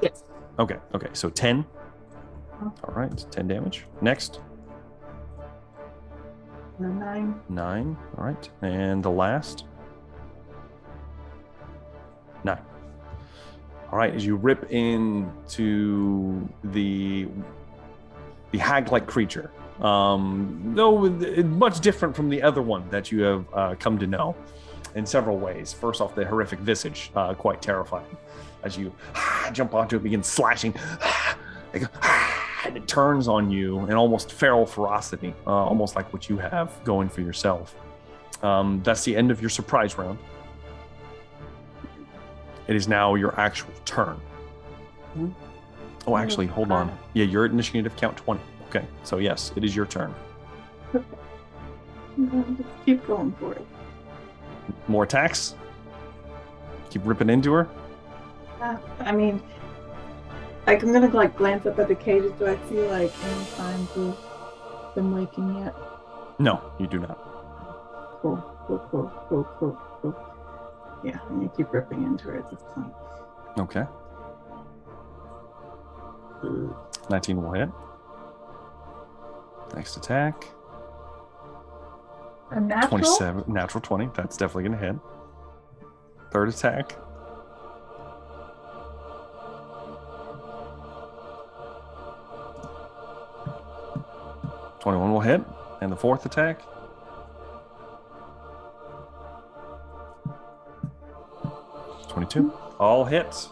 Yes. Okay. So 10. All right. 10 damage. Next. 9. 9. All right. And the last. 9. All right. As you rip into the hag-like creature, though much different from the other one that you have come to know in several ways. First off, the horrific visage, quite terrifying. As you jump onto it, begin slashing, and it turns on you in almost feral ferocity, almost like what you have going for yourself. That's the end of your surprise round. It is now your actual turn. Oh, actually, hold on. Yeah, you're at initiative count 20. Okay, so yes, it is your turn. Okay. Just keep going for it. More attacks? Keep ripping into her? I mean, like, I'm gonna glance up at the cages. Do I see any signs of them waking yet? No, you do not. Cool. Yeah, I'm gonna keep ripping into her at this point. Okay. 19 will hit. Next attack. A natural? 27. Natural 20. That's definitely going to hit. Third attack. $21 will hit. And the fourth attack. $22. All hits.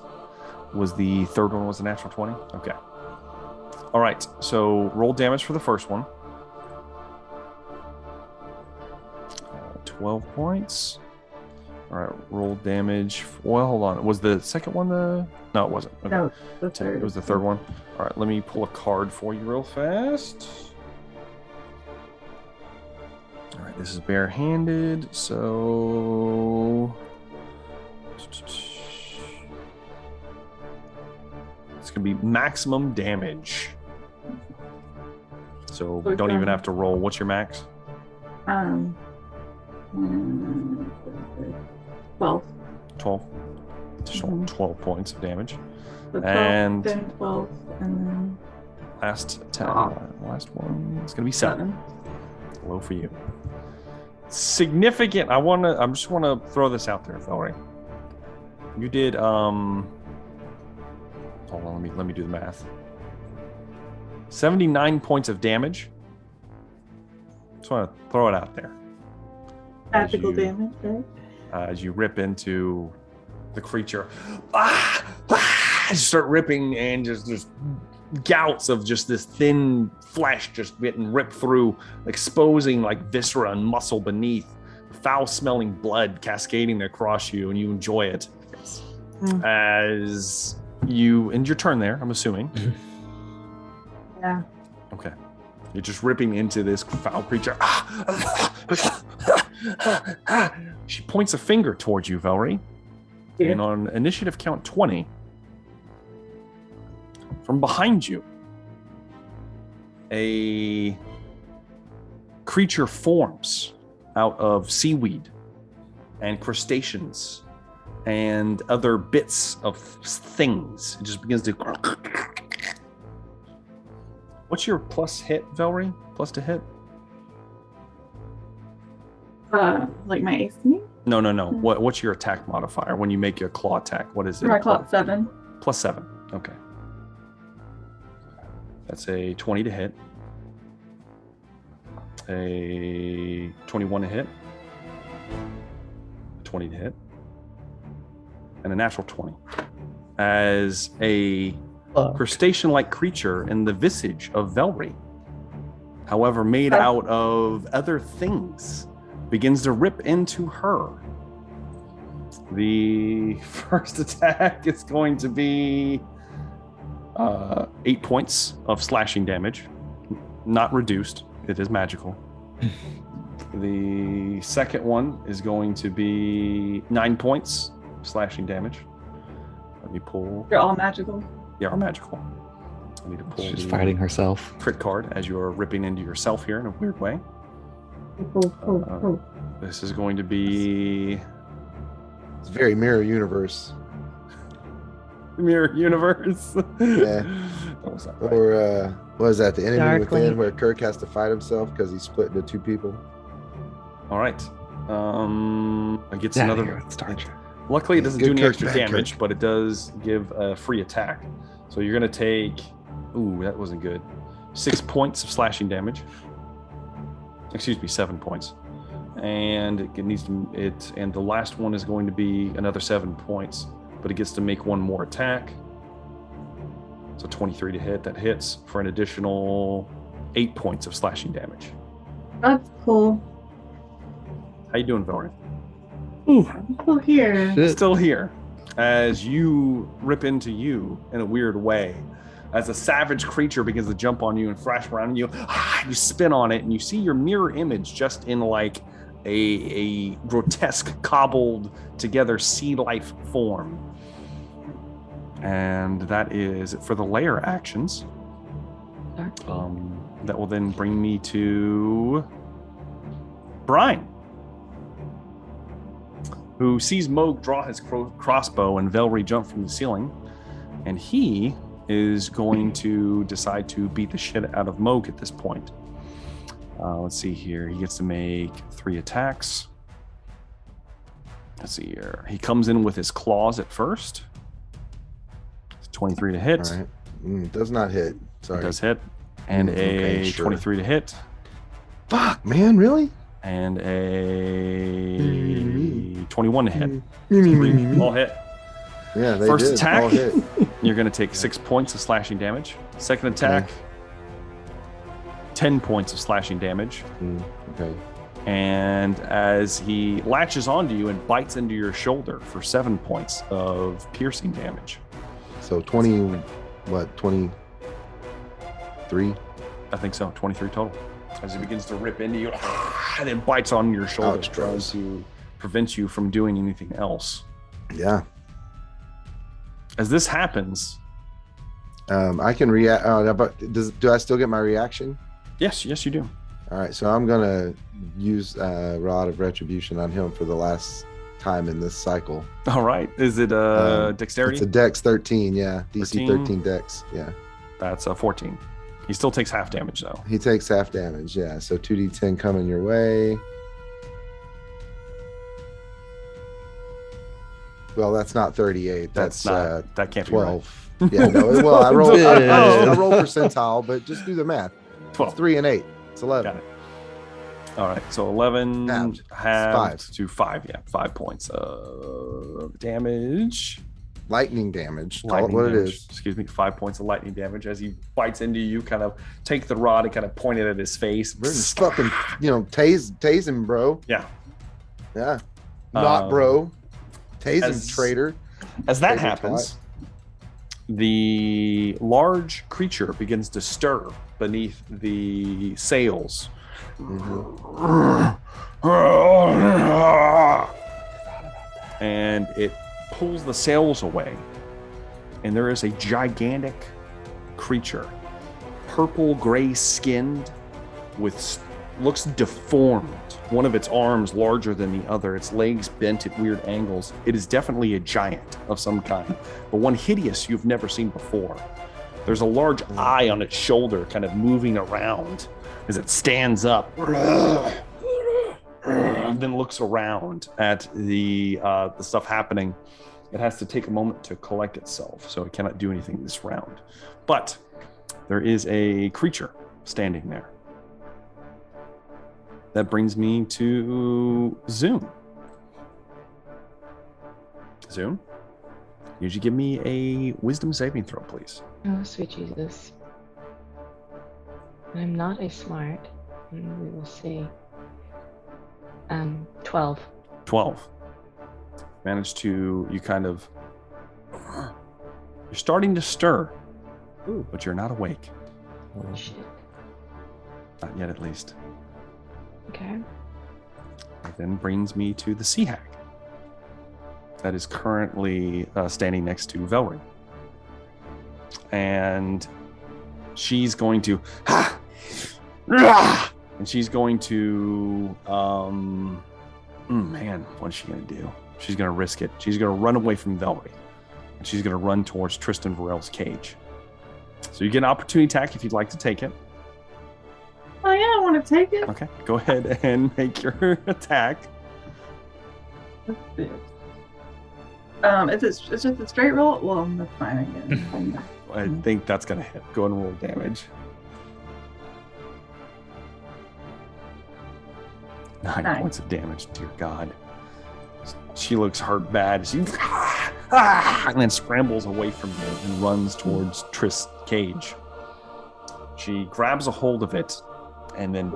Was the third one was a natural 20? Okay. All right. So roll damage for the first one. 12 points. All right. Roll damage. Well, hold on. Was the second one the... No, it wasn't. Okay. No, the third. It was the third one. All right. Let me pull a card for you real fast. All right. This is barehanded. So... It's going to be maximum damage. So we don't even have to roll. What's your max? 12. 12. Additional 12 points of damage. So 12, and then 12, and then... Last last one is going to be 7. Low for you. Significant. I just want to throw this out there, Velree. You did hold on, let me do the math. 79 points of damage. Just want to throw it out there. Magical damage, right? As you rip into the creature, start ripping, and just gouts of just this thin flesh just getting ripped through, exposing like viscera and muscle beneath, foul-smelling blood cascading across you, and you enjoy it. As you end your turn there, I'm assuming. Yeah. Okay. You're just ripping into this foul creature. She points a finger towards you, Velree. Yeah. And on initiative count 20, from behind you, a creature forms out of seaweed and crustaceans and other bits of things. It just begins to... What's your plus hit, Velree? Plus to hit? Like my AC? No. What's your attack modifier when you make your claw attack? What is it? My claw 7. Plus 7. Okay. That's a 20 to hit. A 21 to hit. 20 to hit. And a natural 20. As a crustacean-like creature in the visage of Velree, however, made out of other things, begins to rip into her. The first attack is going to be 8 points of slashing damage. Not reduced. It is magical. The second one is going to be 9 points slashing damage. Let me pull. They're all magical? They are magical. I need to pull. She's fighting herself. Crit card as you are ripping into yourself here in a weird way. This is going to be... It's very mirror universe. Mirror universe. Yeah. Right. Or what is that? The enemy Darkly. within, where Kirk has to fight himself because he's split into two people. All right. It gets Yeah, another. Star Trek. Luckily, it doesn't Good do any Kirk, extra bad damage, Kirk. but it does give a free attack. So you're going to take. Ooh, that wasn't good. 6 points of slashing damage. Excuse me, 7 points. And it needs to. And the last one is going to be another 7 points, but it gets to make one more attack. So 23 to hit. That hits for an additional 8 points of slashing damage. That's cool. How you doing, Velree? I'm still here. Shit. Still here as you rip into you in a weird way. As a savage creature begins to jump on you and thrash around you, you spin on it and you see your mirror image just in like a grotesque, cobbled together sea life form. And that is it for the layer actions. That will then bring me to Brian, who sees Moog draw his crossbow and Velree jump from the ceiling, and he is going to decide to beat the shit out of Moog at this point. Let's see here. He gets to make 3 attacks. Let's see here. He comes in with his claws at first. It's 23 to hit. All right. Does not hit. Sorry. It does hit. And Okay, a sure. 23 to hit. Fuck, man, really? And a 21 to hit. All hit. Yeah, they First did. attack. All hit. You're going to take 6 points of slashing damage. Second attack, 10 points of slashing damage. Okay. And as he latches onto you and bites into your shoulder for 7 points of piercing damage. So 23? I think so, 23 total. As he begins to rip into you and then bites on your shoulder, Ouch, trying gross. to prevent you from doing anything else. Yeah. As this happens, I can react. But do I still get my reaction? yes, you do. All right, so I'm gonna use Rod of Retribution on him for the last time in this cycle. All right. Is it dexterity? It's a Dex 13, yeah. DC 13 Dex, yeah. That's a 14. He still takes half damage though. He takes half damage, yeah. So 2d10 coming your way. Well, that's not 38. That's not. That can't 12. Yeah, no. Well, I roll percentile, but just do the math. 12. It's 3 and 8. It's 11. Got it. All right, so 11 Halved. halved to 5. Yeah, 5 points of damage. Lightning damage. Call Lightning it what damage. it is. Excuse me, 5 points of lightning damage as he bites into you. Kind of take the rod and kind of point it at his face. Just fucking, tase him, bro. Yeah. Yeah. Not bro. Tase him, as- traitor. As that Tase him happens, the large creature begins to stir beneath the sails. And it pulls the sails away, and there is a gigantic creature, purple gray skinned, with looks deformed. One of its arms larger than the other, its legs bent at weird angles. It is definitely a giant of some kind, but one hideous you've never seen before. There's a large eye on its shoulder, kind of moving around as it stands up, and then looks around at the stuff happening. It has to take a moment to collect itself, so it cannot do anything this round. But there is a creature standing there. That brings me to Zoom. Zoom, usually give me a wisdom saving throw, please. Oh, sweet Jesus. I'm not a smart, and we will see. 12. 12. You kind of, you're starting to stir, but you're not awake. Oh, shit. Not yet, at least. Okay. That then brings me to the sea hag that is currently standing next to Velree. And she's going to, and she's going to, man, what is she going to do? She's going to risk it. She's going to run away from Velree. And she's going to run towards Tristan Varel's cage. So you get an opportunity attack if you'd like to take it. Oh, yeah, I want to take it. Okay, go ahead and make your attack. If it's just a straight roll, well, that's fine again. I think that's going to hit. Go ahead and roll damage. 9 points of damage, dear God. She looks hurt bad. She and then scrambles away from you and runs towards Trist's cage. She grabs a hold of it and then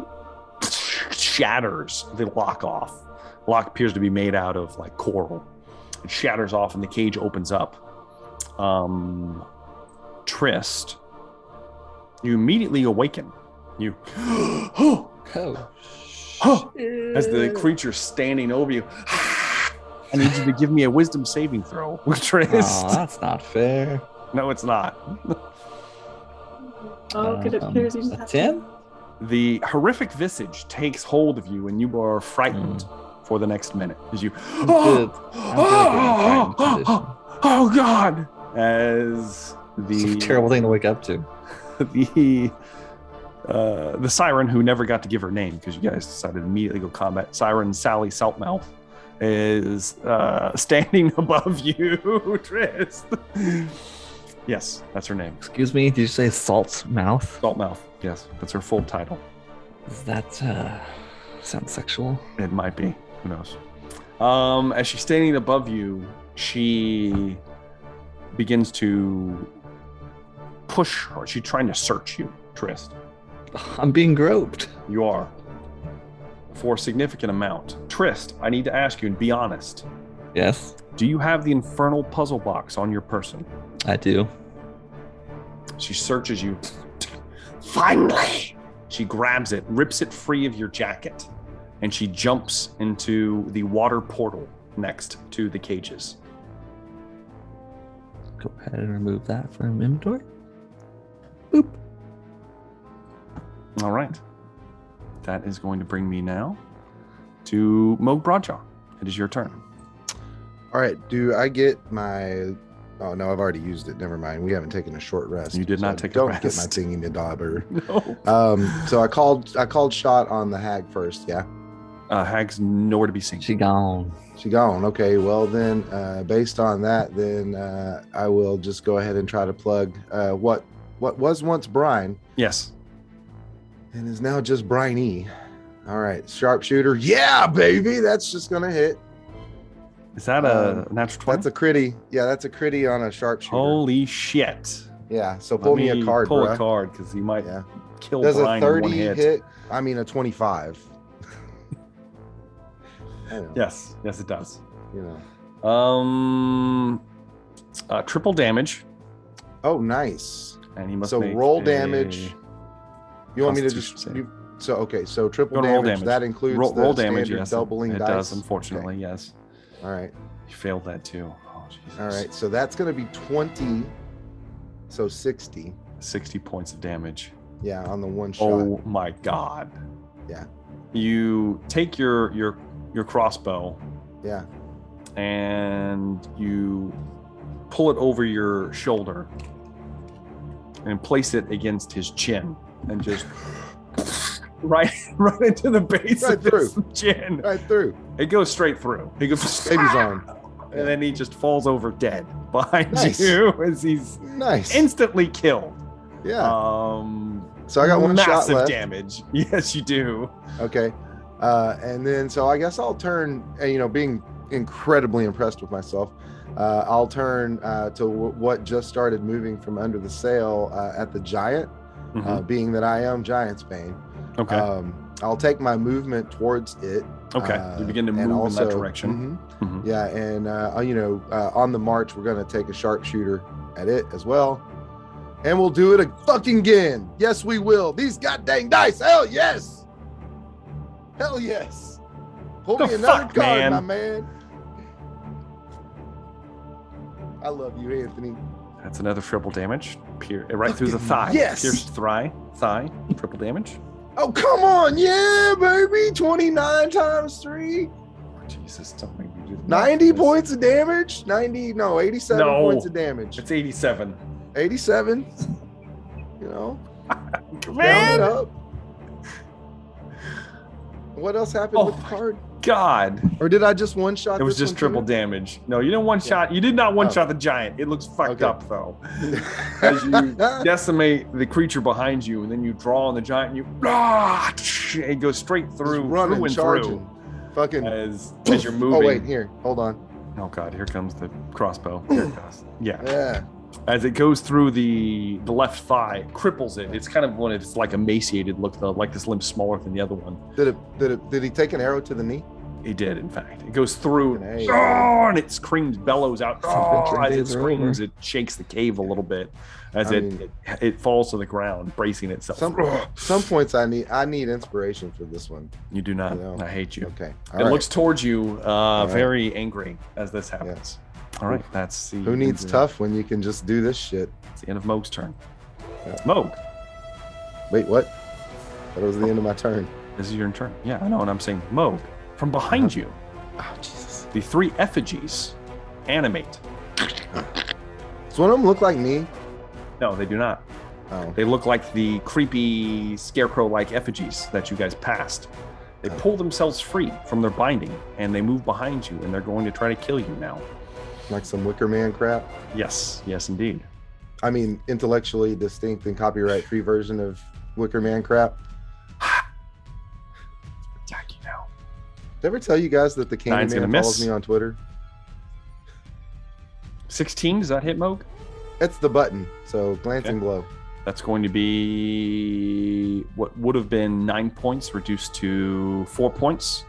shatters the lock off. The lock appears to be made out of like coral. It shatters off and the cage opens up. Trist, you immediately awaken. You as the creature's standing over you. I need you to give me a wisdom saving throw, Trist. Oh, that's not fair. No, it's not. Oh, could it appears you just have 10? The horrific visage takes hold of you, and you are frightened for the next minute as you. I'm good at frightened position. Oh God! As It's a terrible thing to wake up to. The Syren, who never got to give her name because you guys decided to immediately go combat. Syren Sally Saltmouth is standing above you, Trist. Yes, that's her name. Excuse me, did you say Salt's Mouth? Saltmouth, yes, that's her full title. Does that sound sexual? It might be. Who knows? As she's standing above you, she begins to push her. She's trying to search you, Trist. I'm being groped. You are. For a significant amount. Trist, I need to ask you and be honest. Yes? Do you have the infernal puzzle box on your person? I do. She searches you. Finally! She grabs it, rips it free of your jacket, and she jumps into the water portal next to the cages. Go ahead and remove that from inventory. Boop. All right. That is going to bring me now to Moog Broadjaw. It is your turn. All right. Do I get my... Oh, no, I've already used it. Never mind. We haven't taken a short rest. You did not take a rest. Don't get my thingy to dauber. No. So I called shot on the hag first, yeah? Hag's nowhere to be seen. She gone. She gone. Okay, well then, based on that, then I will just go ahead and try to plug what was once Brine. Yes. And is now just Briny. All right, sharpshooter. Yeah, baby, that's just gonna hit. Is that a natural 20? That's a critty. Yeah, that's a critty on a sharpshooter. Holy shit. Yeah, so pull me a card, pull bro. a card, because you might kill Does Brine a 30 in one hit? I mean, a 25. Yes, it does. You know. Triple damage. Oh, nice. And he must so make roll damage. You want me to just so triple damage. That includes roll the damage. Standard Yes, doubling it dice. does. Unfortunately, yes. All right. You failed that too. Oh Jesus. All right. So that's going to be 20. So 60. 60 points of damage. Yeah, on the one shot. Oh my God. Yeah. You take your crossbow. Yeah. And you pull it over your shoulder and place it against his chin and just right into the base of his chin. Right through. It goes straight through. He goes baby's arm. And then he just falls over dead behind you as he's instantly killed. Yeah. So I got one shot left. Massive damage. Yes, you do. Okay. And then, so I guess I'll turn, being incredibly impressed with myself, I'll turn to what just started moving from under the sail at the giant, being that I am Giantsbane. Okay. I'll take my movement towards it Okay, you begin to move in that direction. Yeah, and on the march, we're gonna take a sharpshooter at it as well, and we'll do it again. Yes, we will. These goddamn dice. Hell yes. Hell yes. Pull me another card, my man. I love you, Anthony. That's another triple damage. Right through the thigh. Yes. Pierced thigh. Triple damage. Oh, come on. Yeah, baby. 29 times 3. Oh, Jesus, don't make me do that. 90 points of damage? 87 points of damage. It's 87. 87. Man. Down it up. What else happened with the card? God. Or did I just one-shot It was just triple damage. No, you didn't one-shot. You did not one-shot the giant. It looks fucked up, though. As you decimate the creature behind you, and then you draw on the giant, and it goes straight through, running, charging. Fucking as you're moving. Oh, wait, here. Hold on. Oh, God. Here comes the crossbow. Here it goes. Yeah. As it goes through the left thigh, cripples it. It's kind of when it's like emaciated look, though, like this limb's smaller than the other one. Did he take an arrow to the knee? He did, in fact. It goes through, and it screams, bellows out. As it screams, it shakes the cave a little bit as it falls to the ground, bracing itself. Some points I need inspiration for this one. You do not. I hate you. Okay. It looks towards you, very angry as this happens. All right, that's the. Who needs tough when you can just do this shit? It's the end of Moog's turn. Moog. Wait, what? That was the end of my turn. This is your turn. Yeah, I know, and I'm saying Moog. From behind you, Jesus. The 3 effigies animate. Does one of them look like me? No, they do not. Oh. They look like the creepy scarecrow-like effigies that you guys passed. They pull themselves free from their binding, and they move behind you, and they're going to try to kill you now. Like some Wicker Man crap? Yes, indeed. I mean, intellectually distinct and copyright-free version of Wicker Man crap. Attack you now. Did I ever tell you guys that the Candyman follows me on Twitter? 16, does that hit Moog? It's the button, so glancing blow. That's going to be what would have been 9 points reduced to 4 points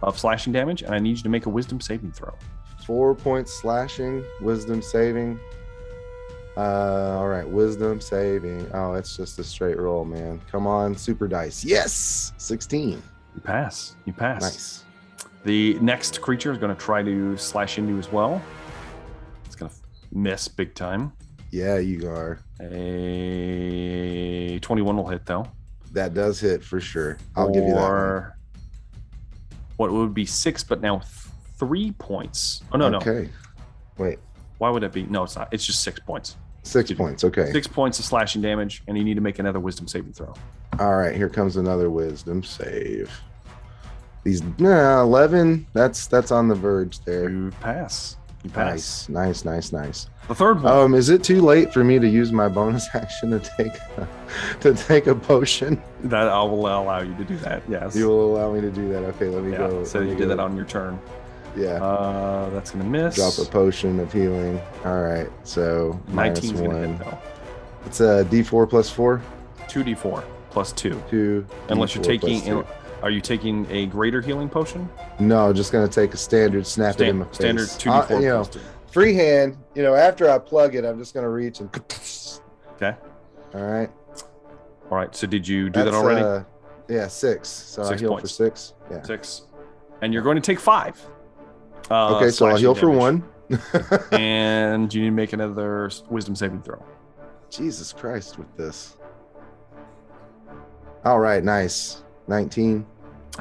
of slashing damage, and I need you to make a wisdom saving throw. 4 points slashing, wisdom saving. All right, wisdom saving. Oh, it's just a straight roll, man. Come on, super dice. Yes, 16. You pass. Nice. The next creature is going to try to slash into you as well. It's going to miss big time. Yeah, you are. A 21 will hit, though. That does hit for sure. I'll give you that one. What would be 6, but now 3 points. Oh, no. Okay. Wait. Why would it be? No, it's not. It's just 6 points. 6 points, okay. 6 points of slashing damage, and you need to make another wisdom saving throw. All right, here comes another wisdom save. These 11. That's on the verge there. You pass. Nice. The third one. Is it too late for me to use my bonus action to take a potion? That I will allow you to do that. Yes. You will allow me to do that. Okay, let me go. So you did that on your turn. Yeah. That's gonna miss. Drop a potion of healing. All right. So 19's -1. gonna hit though. It's a D4 plus 4. 2d4 plus 2. 2. Unless you're taking. Are you taking a greater healing potion? No, just gonna take a standard snap it in my face. Standard 2d4 plus 2. Freehand. After I plug it, I'm just gonna reach and. Okay. All right. So did you do that already? Yeah, 6. So 6 I heal points. for 6. Yeah. 6. And you're going to take 5. Okay, so I'll heal for 1. And you need to make another wisdom saving throw. Jesus Christ with this. All right, nice. 19.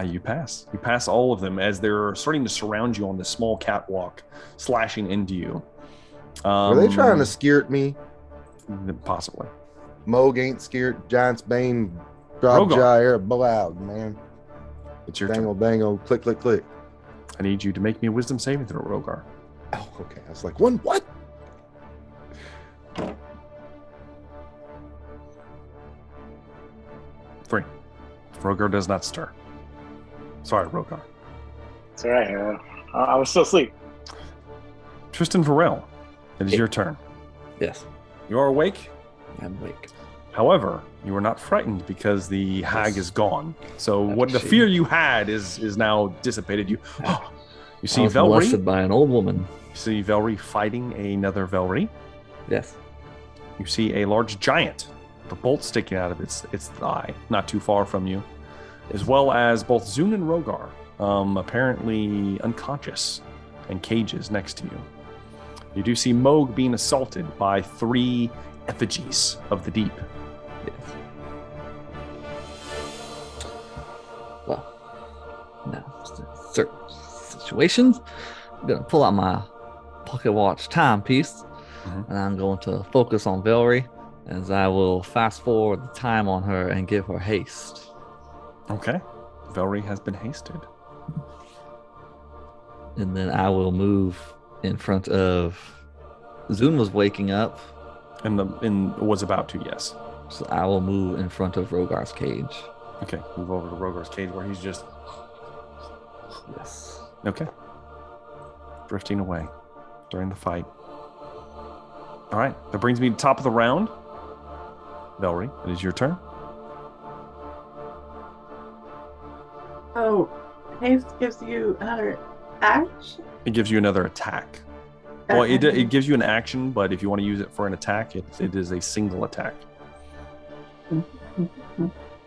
You pass. You pass all of them as they're starting to surround you on this small catwalk, slashing into you. Are they trying to skirt me? Possibly. Moog ain't skirt. Giant's Bane. Drop gyre. Blow out, man. It's your dangle, dangle. Click, click, click. I need you to make me a wisdom saving throw, Rogar. Oh, okay. I was like, what? 3. Rogar does not stir. Sorry, Rogar. It's all right. I was still asleep. Tristan Varel, it is your turn. Yes. You are awake? I'm awake. However, you are not frightened because the hag is gone. So what the fear you had is now dissipated. You see Velree molested by an old woman. You see Velree fighting another Velree. Yes. You see a large giant, the bolt sticking out of its thigh, not too far from you, as well as both Zun and Rogar, apparently unconscious, and cages next to you. You do see Moog being assaulted by 3 effigies of the deep. Yes. Well, now, certain situations, I'm going to pull out my pocket watch timepiece, and I'm going to focus on Velree, as I will fast forward the time on her and give her haste. Okay. Velree has been hasted. And then I will move in front of... Zun was waking up. And was about to, yes. So I will move in front of Rogar's cage. Okay, move over to Rogar's cage where he's just... Yes. Okay. Drifting away during the fight. All right, that brings me to the top of the round. Velree, it is your turn. Oh, haste gives you another action? It gives you another attack. Well, it gives you an action, but if you want to use it for an attack, it is a single attack.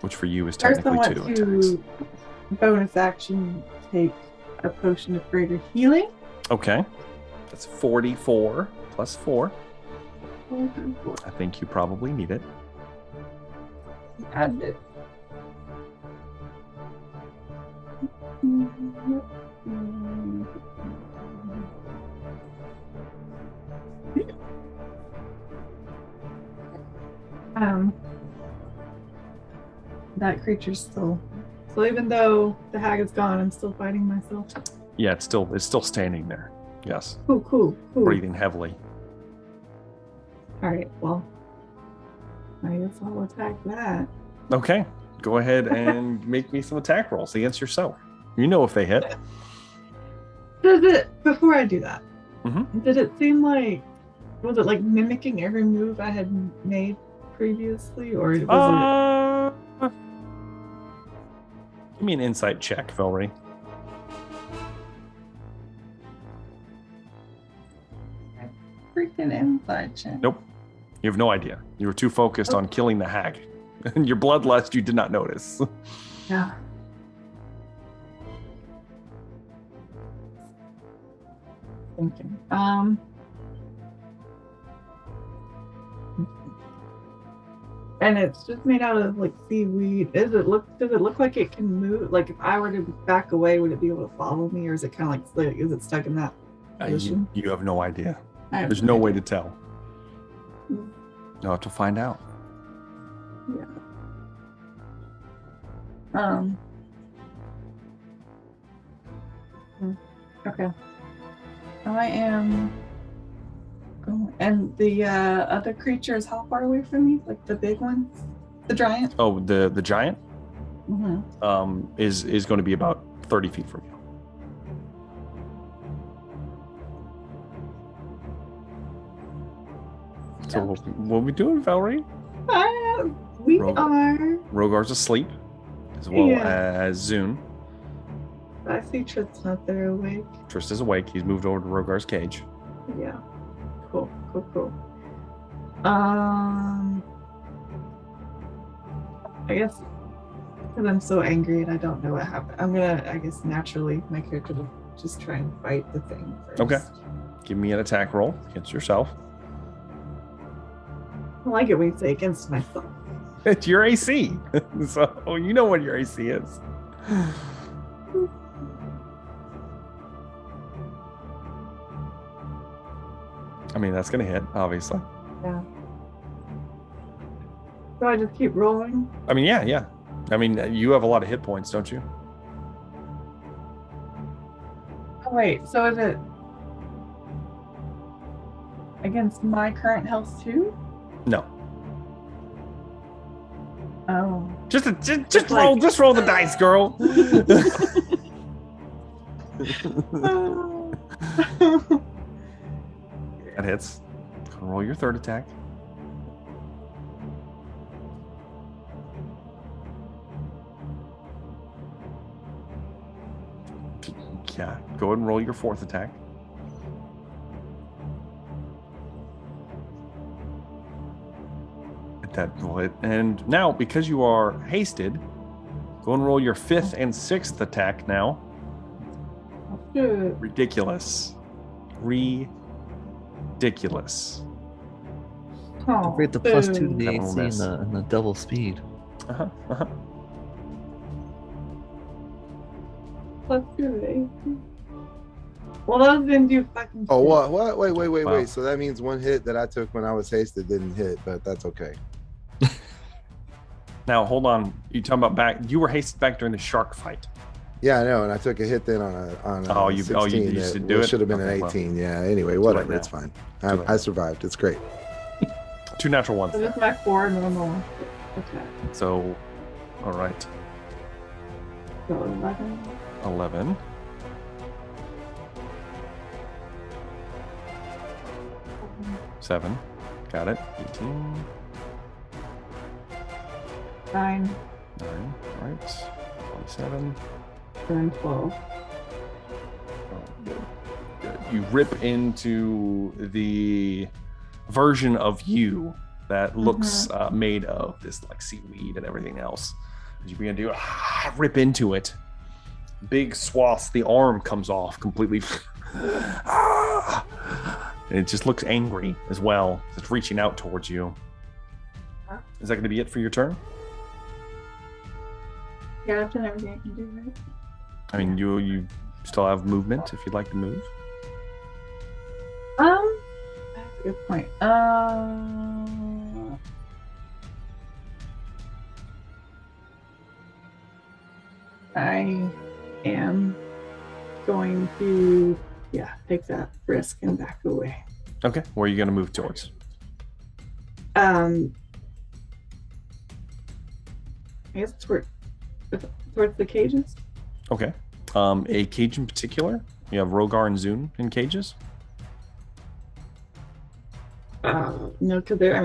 Which for you is technically 2 attacks. Bonus action, take a potion of greater healing. Okay. That's 44 plus 4. I think you probably need it. Add it. That creature's still. So even though the hag is gone, I'm still fighting myself. Yeah, it's still standing there. Yes. Cool. Breathing heavily. All right. Well, I guess I'll attack that. Okay. Go ahead and make me some attack rolls against yourself. You know if they hit. Before I do that, did it seem like, was it like mimicking every move I had made previously, or was it? Give me an insight check, Velree. Freaking insight check. Nope. You have no idea. You were too focused on killing the hag. And your bloodlust you did not notice. Yeah. Thinking. And it's just made out of like seaweed. Does it look like it can move? Like if I were to back away, would it be able to follow me, or is it kind of like is it stuck in that position? You have no idea. There's no way to tell. You'll have to find out. Yeah. Okay. I am. And the other creature is how far away from me? Like the big one, the giant. Oh, the giant. Is going to be about 30 feet from you. So what are we doing, Velree? We are. Rogar's asleep, as well as Zun. I see Trist's not there awake. Trist is awake. He's moved over to Rogar's cage. Yeah. Cool. I guess because I'm so angry and I don't know what happened, I'm gonna, I guess naturally, my character will just try and fight the thing first. Okay. Give me an attack roll against yourself. I like it when you say against myself. It's your AC. So you know what your AC is. I mean, that's going to hit, obviously. Yeah. So I just keep rolling? I mean, yeah. I mean, you have a lot of hit points, don't you? Oh, wait. So is it against my current health too? No. Oh. Just roll. Just roll the dice, girl. That hits. Roll your third attack. Go ahead and roll your 4th attack. And now, because you are hasted, go and roll your 5th and 6th attack now. Ridiculous. Ridiculous. Don't forget the +2 to the AC and the double speed. +2 to the AC. Well, those didn't do fucking. Oh, what? Wait. So that means one hit that I took when I was hasted didn't hit, but that's okay. Now, hold on. You talking about back? You were hasted back during the shark fight. Yeah, I know, and I took a hit then on a 16. You used to do it? Should have been an 18. Well, yeah. Anyway, whatever. It's fine. I survived. It's great. 2 natural ones. So this is my 4 normal attack. So, all right. So 11. 11. Seven. Got it. 18. 9. 9. All right. 27. And 12. Oh, good. You rip into the version of you that looks made of this like seaweed and everything else. As you begin to rip into it, big swaths, the arm comes off completely. And it just looks angry as well. It's reaching out towards you. Is that going to be it for your turn? Yeah, I've done everything I can do, right? I mean, you still have movement if you'd like to move. That's a good point. I am going to, take that risk and back away. Okay, where are you going to move towards? I guess towards the cages. Okay. A cage in particular? You have Rogar and Zune in cages? No, because they're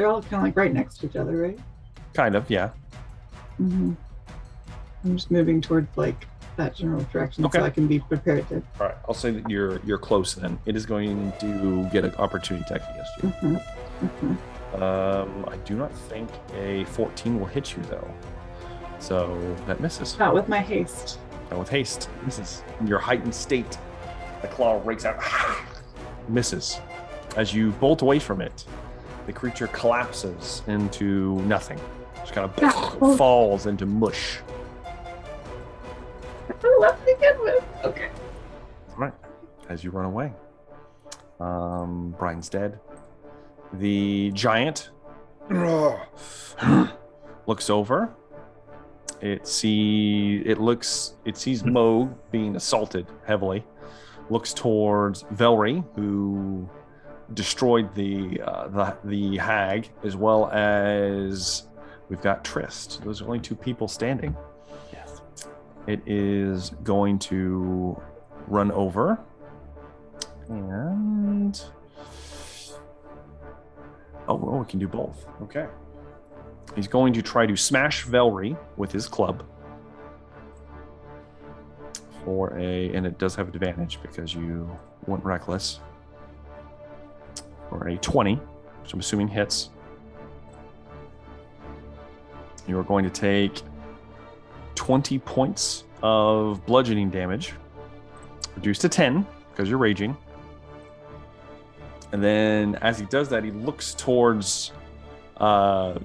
all kind of like right next to each other, right? Kind of, yeah. Mm-hmm. I'm just moving towards like that general direction so I can be prepared to. All right, I'll say that you're close then. It is going to get an opportunity attack against you. I do not think a 14 will hit you though. So that misses. Not with my haste. Not with haste. Misses. In your heightened state, the claw rakes out. Misses. As you bolt away from it, the creature collapses into nothing. Just kind of falls into mush. I left to begin with. Okay. All right. As you run away, Brian's dead. The giant looks over. It sees Moog being assaulted heavily. Looks towards Velree, who destroyed the hag, as well as we've got Trist. Those are only 2 people standing. Yes. It is going to run over and we can do both. Okay. He's going to try to smash Velree with his club and it does have advantage because you went reckless, for a 20, which I'm assuming hits. You are going to take 20 points of bludgeoning damage, reduced to 10 because you're raging. And then as he does that, he looks towards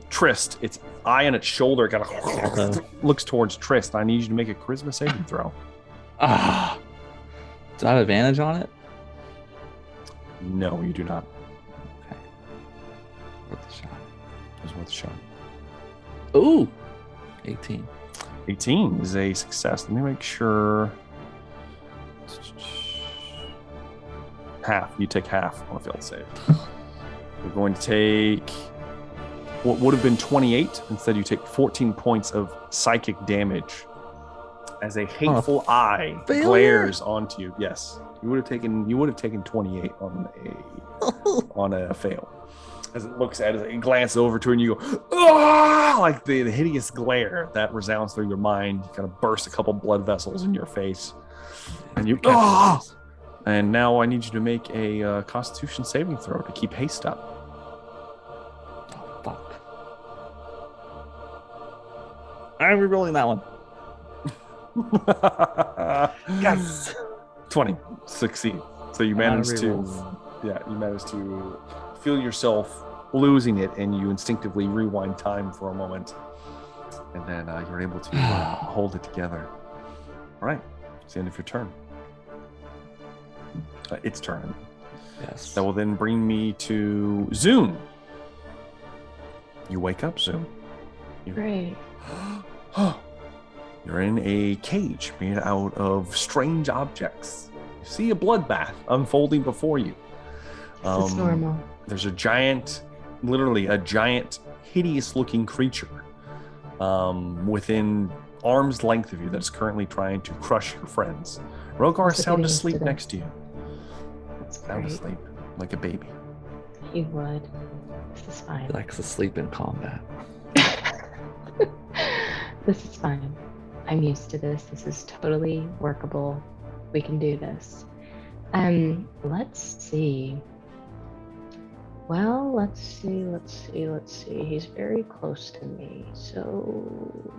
Trist. Its eye and its shoulder kind of looks towards Trist. I need you to make a charisma saving throw. Do I have advantage on it? No, you do not. Okay. Worth a shot. It's worth a shot. Ooh! 18. 18 is a success. Let me make sure. Half. You take half on a failed save. You're going to take what would have been 28. Instead, you take 14 points of psychic damage as a hateful eye glares onto you. Yes, you would have taken 28 on a fail. As it looks at it, you glance over to it and you go, ah! Like the hideous glare that resounds through your mind. You kind of burst a couple blood vessels in your face. And you catch it. And now I need you to make a Constitution saving throw to keep haste up. Oh, fuck. I'm rerolling that one. Yes. 20. Succeed. So you manage to feel yourself losing it, and you instinctively rewind time for a moment. And then you're able to hold it together. All right. It's the end of your turn. Its turn. Yes. That will then bring me to Zoom. You wake up, Zoom. Great. You're in a cage made out of strange objects. You see a bloodbath unfolding before you. This is normal. There's a giant, literally a giant, hideous-looking creature within arm's length of you that's currently trying to crush your friends. Rogar is sound asleep next to you. Sound asleep, like a baby. He would. This is fine. He likes to sleep in combat. This is fine. I'm used to this. This is totally workable. We can do this. Let's see. Well, let's see. He's very close to me, so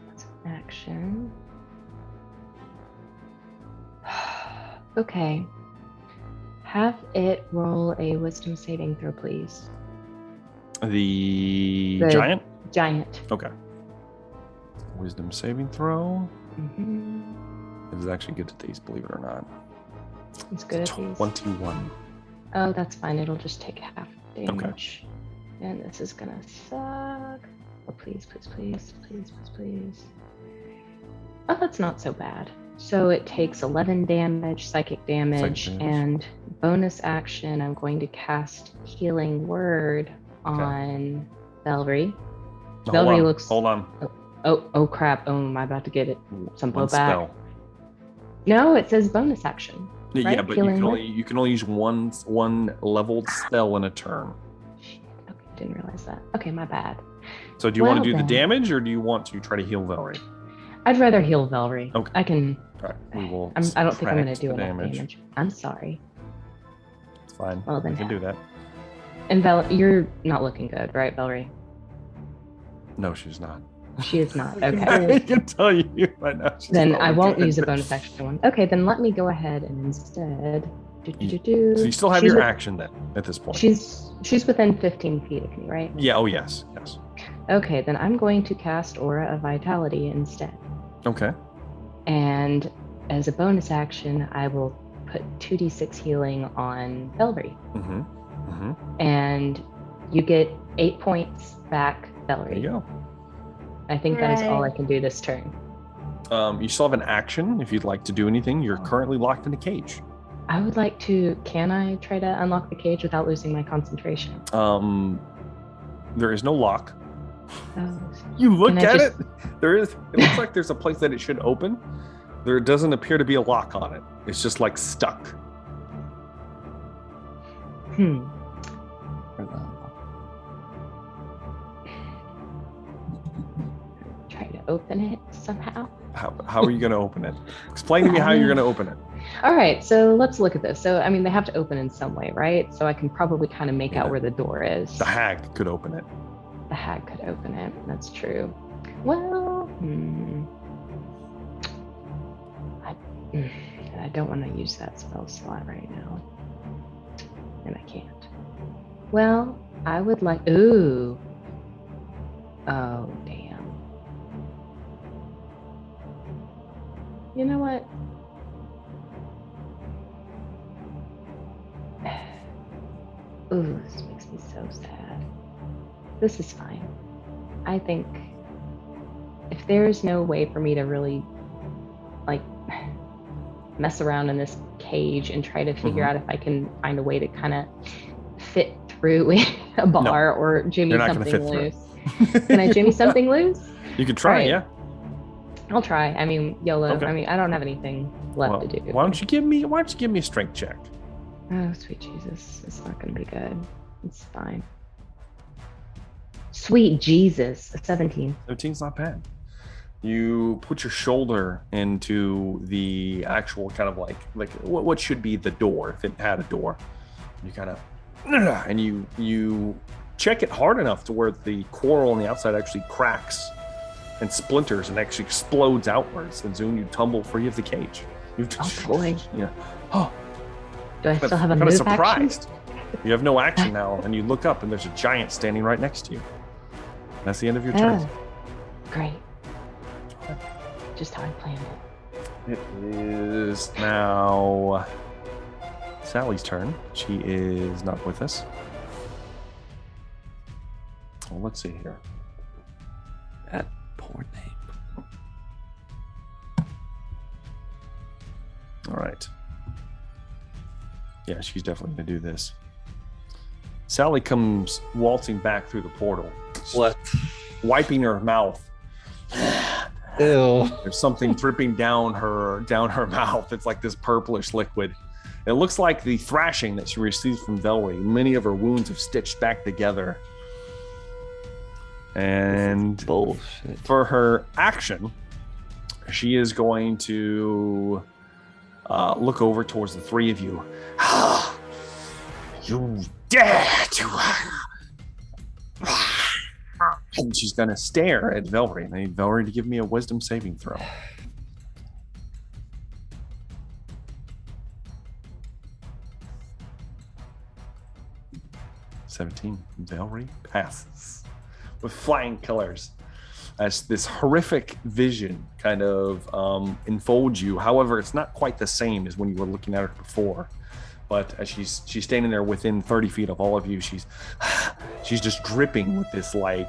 that's an action. Okay. Have it roll a wisdom saving throw, please. The giant? Giant. Okay. Wisdom saving throw. Mm-hmm. It is actually good at these, believe it or not. It's good at these. 21. Oh, that's fine. It'll just take half damage. Okay. And this is gonna suck. Oh, please. Oh, that's not so bad. So it takes 11 damage, psychic damage, and bonus action. I'm going to cast Healing Word on Velree. Velree looks. Hold on. Oh crap! Oh, am I about to get it? Some blowback. Spell. No, it says bonus action. Right? Yeah, but you can only use one leveled spell in a turn. Shit. Okay, didn't realize that. Okay, my bad. So do you want to do the damage, or do you want to try to heal Velree? I'd rather heal Velree. Okay. I can. All right. We will. I don't think I'm going to do enough damage. I'm sorry. It's fine. Well, then we can do that. And you're not looking good, right, Velree? No, she's not. She is not. Okay. I can tell you right now. Then I won't use a bonus action one. Okay, then let me go ahead and instead. So you still have your action then at this point. She's within 15 feet of me, right? Yeah. Oh yes. Okay, then I'm going to cast Aura of Vitality instead. Okay. And as a bonus action, I will put 2d6 healing on Velree. And you get 8 points back, Velree. There you go. I think that is all I can do this turn. You still have an action if you'd like to do anything. You're currently locked in a cage. I would like to. Can I try to unlock the cage without losing my concentration? There is no lock. Oh. You look at it. There is. It looks like there's a place that it should open. There doesn't appear to be a lock on it. It's just like stuck. Try to open it somehow. How are you going to open it? Explain to me how you're going to open it. All right, so let's look at this. So, I mean, they have to open in some way, right? So I can probably kind of make out where the door is. The hag could open it. The hag could open it. That's true. Well, I don't want to use that spell slot right now. And I can't. Well, I would like... Ooh. Oh, damn. You know what? Ooh, this makes me so sad. This is fine. I think if there's no way for me to really, like, mess around in this cage and try to figure out if I can find a way to kind of fit through a bar or jimmy something loose. Can I jimmy something loose? You could try, yeah. I'll try. I mean, YOLO. Okay. I mean, I don't have anything left to do. Why don't you give me a strength check? Oh, sweet Jesus. It's not going to be good. It's fine. Sweet Jesus. A 17. 13's not bad. You put your shoulder into the actual kind of like what should be the door if it had a door. You kind of and you check it hard enough to where the coral on the outside actually cracks and splinters and actually explodes outwards. And soon you tumble free of the cage. Oh boy! Yeah. Oh. Do I still have a kind of move surprised. You have no action now, and you look up, and there's a giant standing right next to you. That's the end of your turn. Oh, great. Just how I planned it. It is now Sally's turn. She is not with us. Well, let's see here. That poor name. All right. Yeah, she's definitely going to do this. Sally comes waltzing back through the portal. What? Wiping her mouth. Ew. There's something dripping down her mouth. It's like this purplish liquid. It looks like the thrashing that she received from Velree. Many of her wounds have stitched back together. And bullshit. For her action, she is going to look over towards the three of you. You dare to... And she's going to stare at Velree. I need Velree to give me a wisdom saving throw. (17). Velree passes with flying colors as this horrific vision kind of enfolds you. However, it's not quite the same as when you were looking at her before. But as she's standing there within 30 feet of all of you, she's just dripping with this like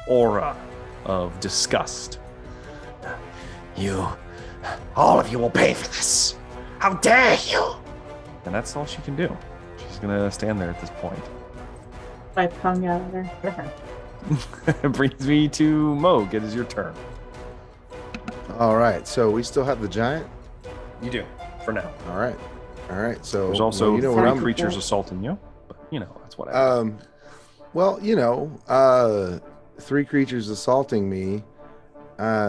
aura of disgust. All of you will pay for this. How dare you? And that's all she can do. She's gonna stand there at this point. My tongue out of her. It brings me to Moog. It is your turn. All right, so we still have the giant. You do for now. All right. So there's also you know what three creatures assaulting you, but that's what I. Three creatures assaulting me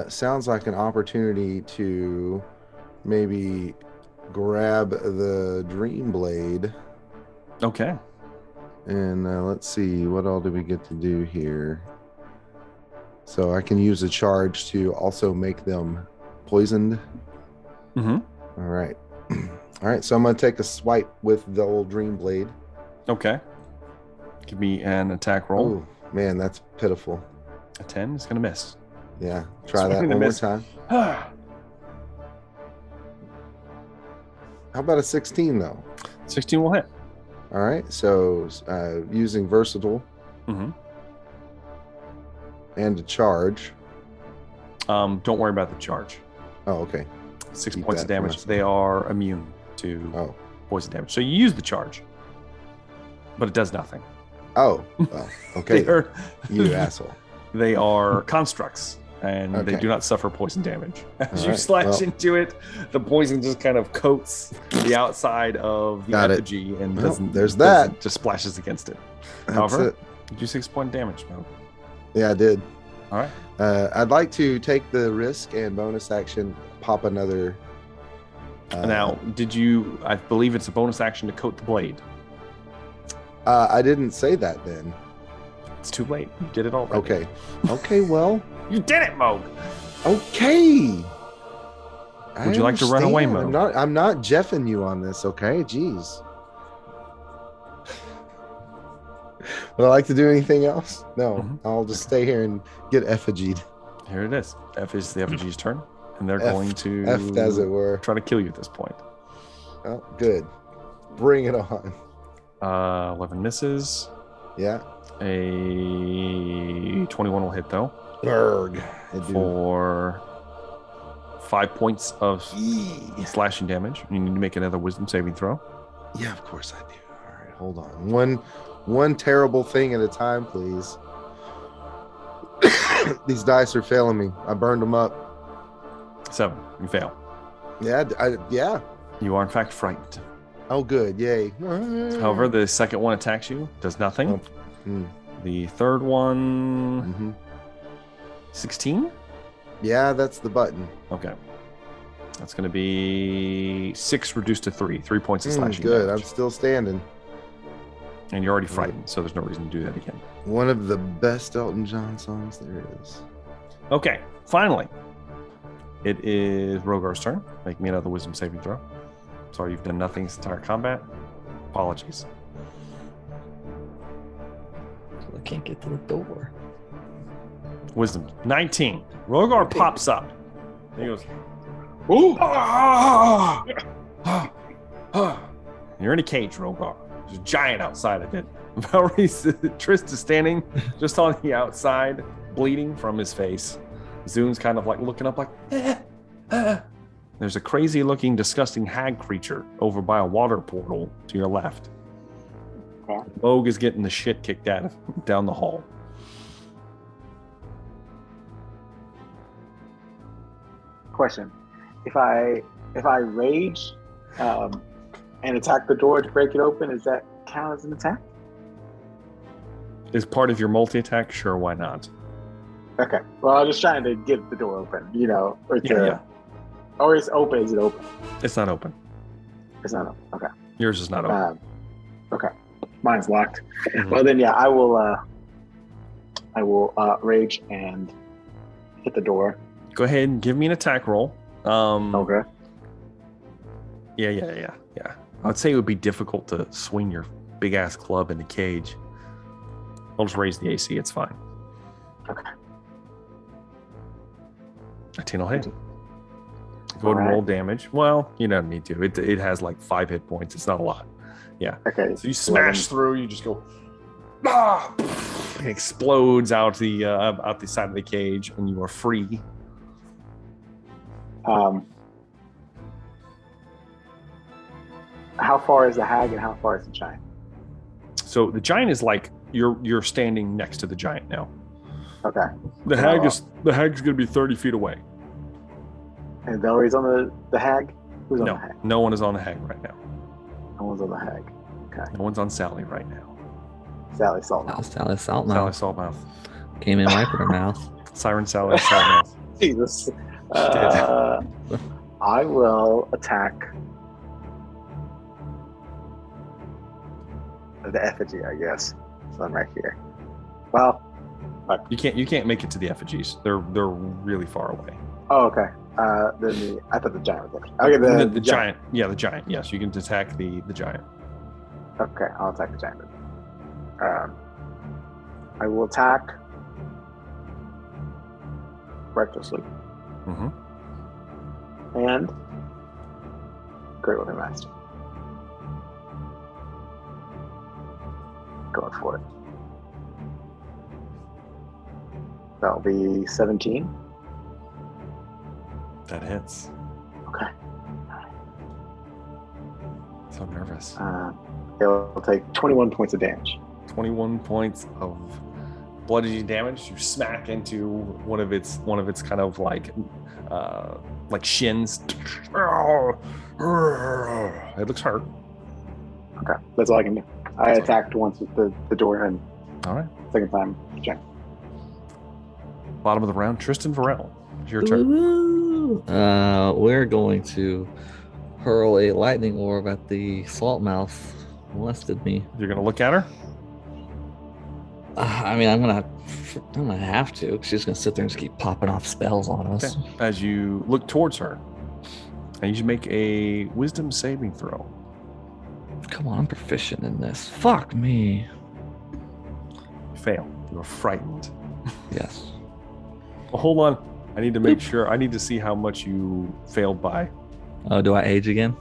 sounds like an opportunity to maybe grab the Dream Blade. Okay. And let's see, what all do we get to do here? So I can use a charge to also make them poisoned. Mm-hmm. All right. All right, so I'm going to take a swipe with the old Dream Blade. Okay. Give me an attack roll. Oh, man, that's pitiful. A 10 is going to miss. Yeah, try that one more time. How about a 16, though? 16 will hit. All right, so using Versatile and a charge. Don't worry about the charge. Oh, okay. 6 points of damage. They are immune to poison damage. So you use the charge, but it does nothing. Oh, well, okay. You asshole. They are constructs, and they do not suffer poison damage. As you slash into it, the poison just kind of coats the outside of the effigy and just splashes against it. However, you do 6 point damage, Mo. Yeah, I did. All right. I'd like to take the risk and bonus action, pop another. Now, I believe it's a bonus action to coat the blade. I didn't say that then. It's too late. You did it already. Okay, well. You did it, Moog. Okay. Would you like to run away, Moog? I'm not jeffing you on this, okay? Jeez. Would I like to do anything else? No. I'll just stay here and get effigied. Here it is. F is the effigy's turn, and they're going to as it were, try to kill you at this point. Oh, good. Bring it on. 11 misses. Yeah. A 21 will hit though. Berg. For 5 points of slashing damage. You need to make another wisdom saving throw. Yeah, of course I do. All right, hold on. One terrible thing at a time, please. These dice are failing me. I burned them up. 7. You fail. Yeah. You are in fact frightened. Oh, good. Yay. However, the second one attacks you. Does nothing. The third one... 16? Yeah, that's the button. Okay. That's going to be 6 reduced to 3. 3 points of slashing Good. damage. I'm still standing. And you're already frightened, so there's no reason to do that again. One of the best Elton John songs there is. Okay, finally. It is Rogar's turn. Make me another wisdom saving throw. Sorry, you've done nothing this entire combat. Apologies. I can't get to the door. Wisdom 19. Rogar pops up. He goes, Ooh. You're in a cage, Rogar. There's a giant outside of it. Velree's Trist is standing just on the outside, bleeding from his face. Zune's kind of like looking up like, There's a crazy looking, disgusting hag creature over by a water portal to your left. Okay. Moog is getting the shit kicked out of him down the hall. Question. If I rage and attack the door to break it open, does that count as an attack? Is part of your multi-attack? Sure, why not? Okay. Well, I'm just trying to get the door open, or Yeah. Or it's open. Is it open? It's not open. It's not open. Okay. Yours is not open. Okay. Mine's locked. Mhm. Well, then, yeah, I will rage and hit the door. Go ahead and give me an attack roll. Okay. Yeah. I would say it would be difficult to swing your big ass club in the cage. I'll just raise the AC. It's fine. Okay. 19 will hit. Go ahead and roll damage. Well, you don't need to. It has like 5 hit points. It's not a lot. Yeah. Okay. So you smash through. You just go. It explodes out the side of the cage, and you are free. How far is the hag and how far is the giant? So the giant is like you're standing next to the giant now. Okay. The hag's gonna be 30 feet away. And Velree's on the hag? Who's on the hag? No one is on the hag right now. No one's on the hag. Okay. No one's on Sally right now. Sally Saltmouth. Sally Saltmouth. Sally Saltmouth. Came in right with her mouth. Siren Sally Saltmouth. Jesus. I will attack the effigy, I guess. So I'm right here. Well, You can't make it to the effigies. They're really far away. oh, okay. Then I thought the giant was there. Okay, The giant. Yeah, the giant. Yes, you can attack the giant. Okay, I'll attack the giant. I will attack recklessly. Mm-hmm. And Great Weapon Master. Going for it. That'll be 17. That hits. Okay. So nervous. It'll take 21 points of damage. 21 points of bloody damage. You smack into one of its kind of like shins. It looks hurt. Okay, that's all I can do. I attacked once with the door, and All right. second time, check. Bottom of the round, Tristan Varel. It's your turn. Woo! We're going to hurl a lightning orb at the Saltmouth molested me. You're gonna look at her. I mean, I'm gonna have to. She's gonna sit there and just keep popping off spells on us. Okay. As you look towards her, and you should make a wisdom saving throw. Come on, I'm proficient in this. Fuck me. Fail. You are frightened. Yes. Well, hold on. I need to make sure. I need to see how much you failed by. Oh, do I age again?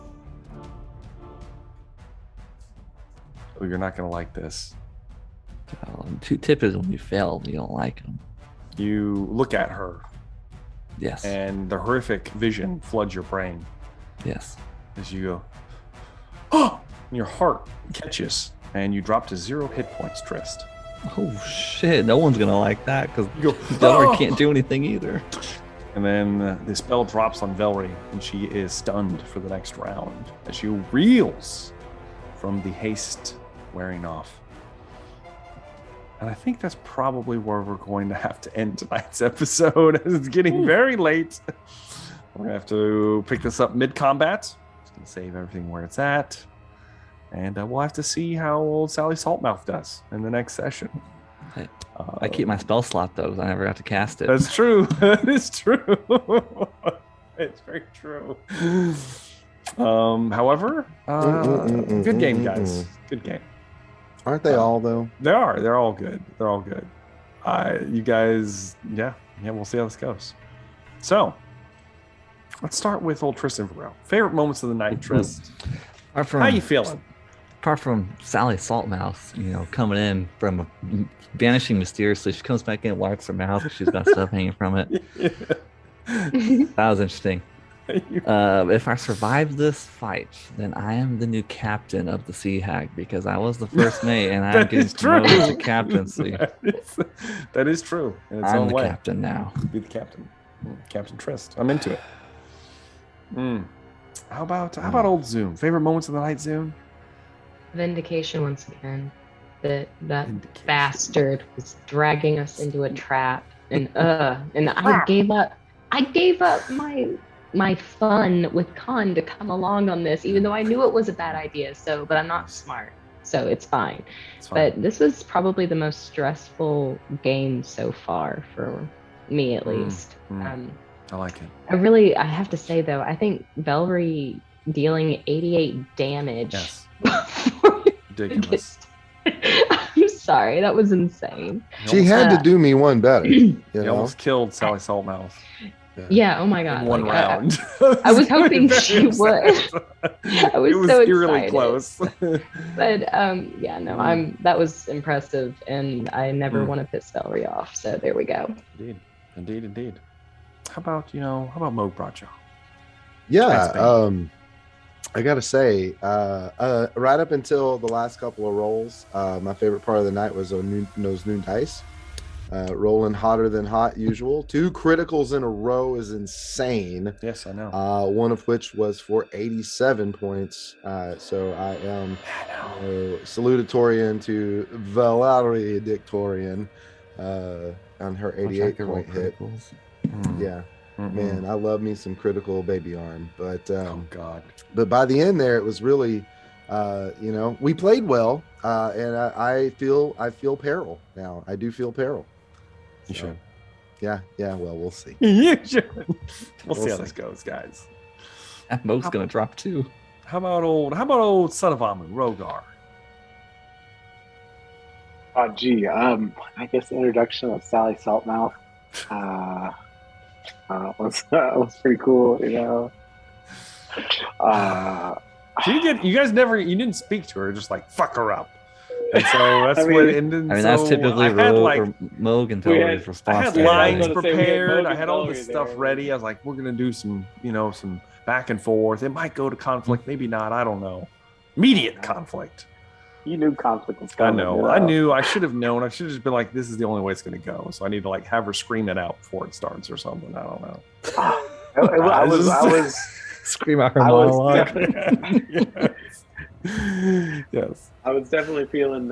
Oh, you're not gonna like this. Two tip is when you fail, you don't like them. You look at her, Yes. and the horrific vision floods your brain Yes. as you go, oh! And your heart catches, and you drop to 0 hit points, Trist. Oh shit! No one's gonna like that because You go, Velree "Oh!" can't do anything either. And then the spell drops on Velree, and she is stunned for the next round as she reels from the haste wearing off. And I think that's probably where we're going to have to end tonight's episode. It's getting very late. We're going to have to pick this up mid-combat. Just going to save everything where it's at. And we'll have to see how old Sally Saltmouth does in the next session. I keep my spell slot, though, because I never got to cast it. That's true. That is true. It's very true. However, good game, guys. Good game. Aren't they all, though? They are. They're all good. They're all good. You guys, yeah, we'll see how this goes. So, let's start with old Tristan Varel. Favorite moments of the night, Trist. How you feeling? Apart from Sally Saltmouth, coming in from vanishing mysteriously, she comes back in, wipes her mouth, she's got stuff hanging from it. Yeah. That was interesting. If I survive this fight, then I am the new captain of the Sea Hag because I was the first mate and I'm getting promoted to captaincy. That is true. I'm the captain now. Be the captain. Captain Trist. I'm into it. How about old Zoom? Favorite moments of the night, Zoom? Vindication once again. That bastard was dragging us into a trap, and I gave up my fun with Khan to come along on this, even though I knew it was a bad idea. But I'm not smart, so it's fine. But this was probably the most stressful game so far for me, at least. I like it. I have to say though, I think Velree dealing 88 damage. Yes. Ridiculous. I'm sorry, that was insane. She had to do me one better. You almost killed Sally Saltmouth. Yeah, oh my god. In one round. I was hoping she would. I was so eerily excited. Close. But that was impressive, and I never want to piss Velree off. So there we go. Indeed. How about Moog Bradshaw? Yeah, I gotta say, right up until the last couple of rolls, my favorite part of the night was those new dice. Rolling hotter than hot usual. 2 criticals in a row is insane. Yes, I know. One of which was for 87 points. So I am salutatorian to Velree Dictorian on her 88 point hit. Yeah. Man, I love me some critical baby arm. But oh god. But by the end there, it was really we played well, and I feel peril now. I do feel peril. You should. Yeah. Well, we'll see. You should. We'll see how this goes, guys. Mo's gonna drop too. How about old son of Amu, Rogar? I guess the introduction of Sally Saltmouth was pretty cool. You guys you didn't speak to her, just like fuck her up. And so that's that's typically Moog and Velree's response. I had lines prepared. I had all this stuff ready. I was like, we're gonna do some back and forth. It might go to conflict, maybe not. I don't know. Immediate conflict. You knew conflict was coming. I know. I knew. I should have known. I should have just been like, this is the only way it's gonna go. So I need to have her scream it out before it starts or something. I don't know. I was scream out her monologue. Yes. I was definitely feeling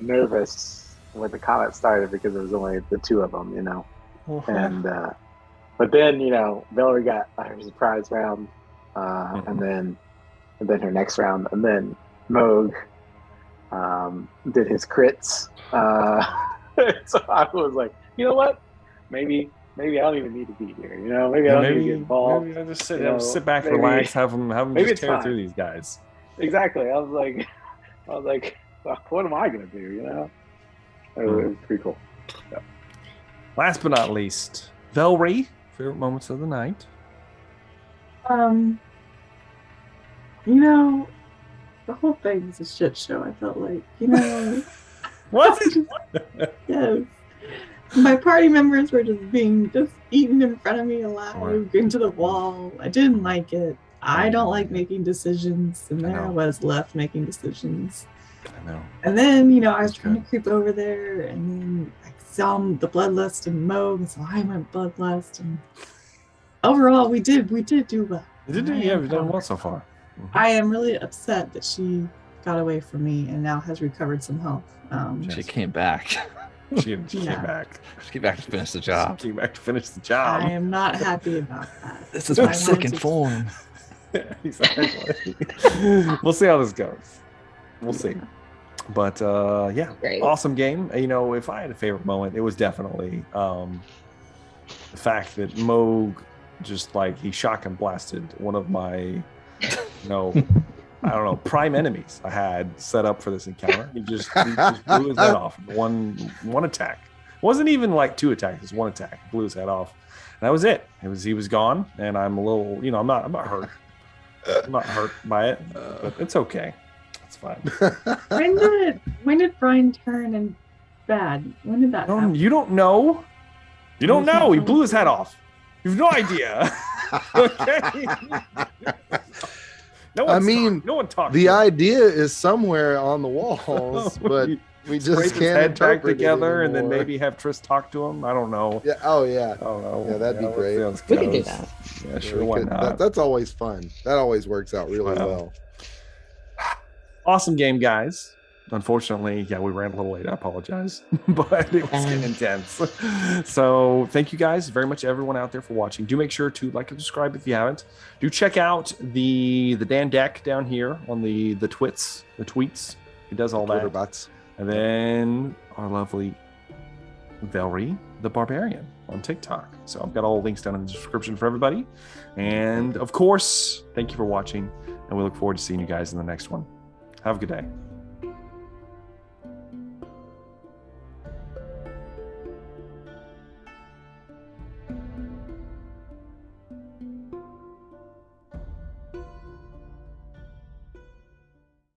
nervous when the combat started because it was only the 2 of them, And but then Velree got her surprise round, and then her next round, and then Moog did his crits. So I was like, you know what? Maybe I don't even need to be here. Maybe I don't need to get involved. Maybe I just sit back, relax, have them just tear through these guys. Exactly. I was like, what am I gonna do? It was pretty cool. Yeah. Last but not least, Velree, favorite moments of the night. The whole thing was a shit show. I felt like, What? Yes. My party members were just eaten in front of me alive into the wall. I didn't like it. I don't like making decisions, and there I was left making decisions. I know. And then, I was trying to creep over there, and then I saw the bloodlust and Moog, and so I went bloodlust. And overall, we did do well. We've done well so far. I am really upset that she got away from me and now has recovered some health. She came back. She came back. She came back to finish the job. She came back to finish the job. I am not happy about that. This is my second form. Exactly. We'll see how this goes. We'll see. But yeah, Great. Awesome game. You know, if I had a favorite moment, it was definitely the fact that Moog just like he shotgun blasted one of my, you know, I don't know, prime enemies I had set up for this encounter. He just blew his head off in one attack. It wasn't even like 2 attacks, it was 1 attack. Blew his head off. And that was it. He was gone, and I'm a little, you know, I'm not hurt. I'm not hurt by it, but it's okay. It's fine. When did Brian turn and bad? When did that happen? You don't know. You don't know. He blew his head off. You have no idea. Okay. No one talked. The idea is somewhere on the walls, but we just can't head back interpret together, it and then maybe have Triss talk to him. I don't know. Yeah. Oh yeah. I don't know. Yeah, that'd be great. We could do that. Yeah, sure. Why not? That's always fun. That always works out really well. Awesome game, guys. Unfortunately, yeah, we ran a little late. I apologize, but it was getting intense. So thank you guys very much, everyone out there, for watching. Do make sure to like and subscribe if you haven't. Do check out the Dan deck down here on the tweets. He does all Twitter that. bots. And then our lovely Velree, the Barbarian, on TikTok. So I've got all the links down in the description for everybody. And of course, thank you for watching, and we look forward to seeing you guys in the next one. Have a good day.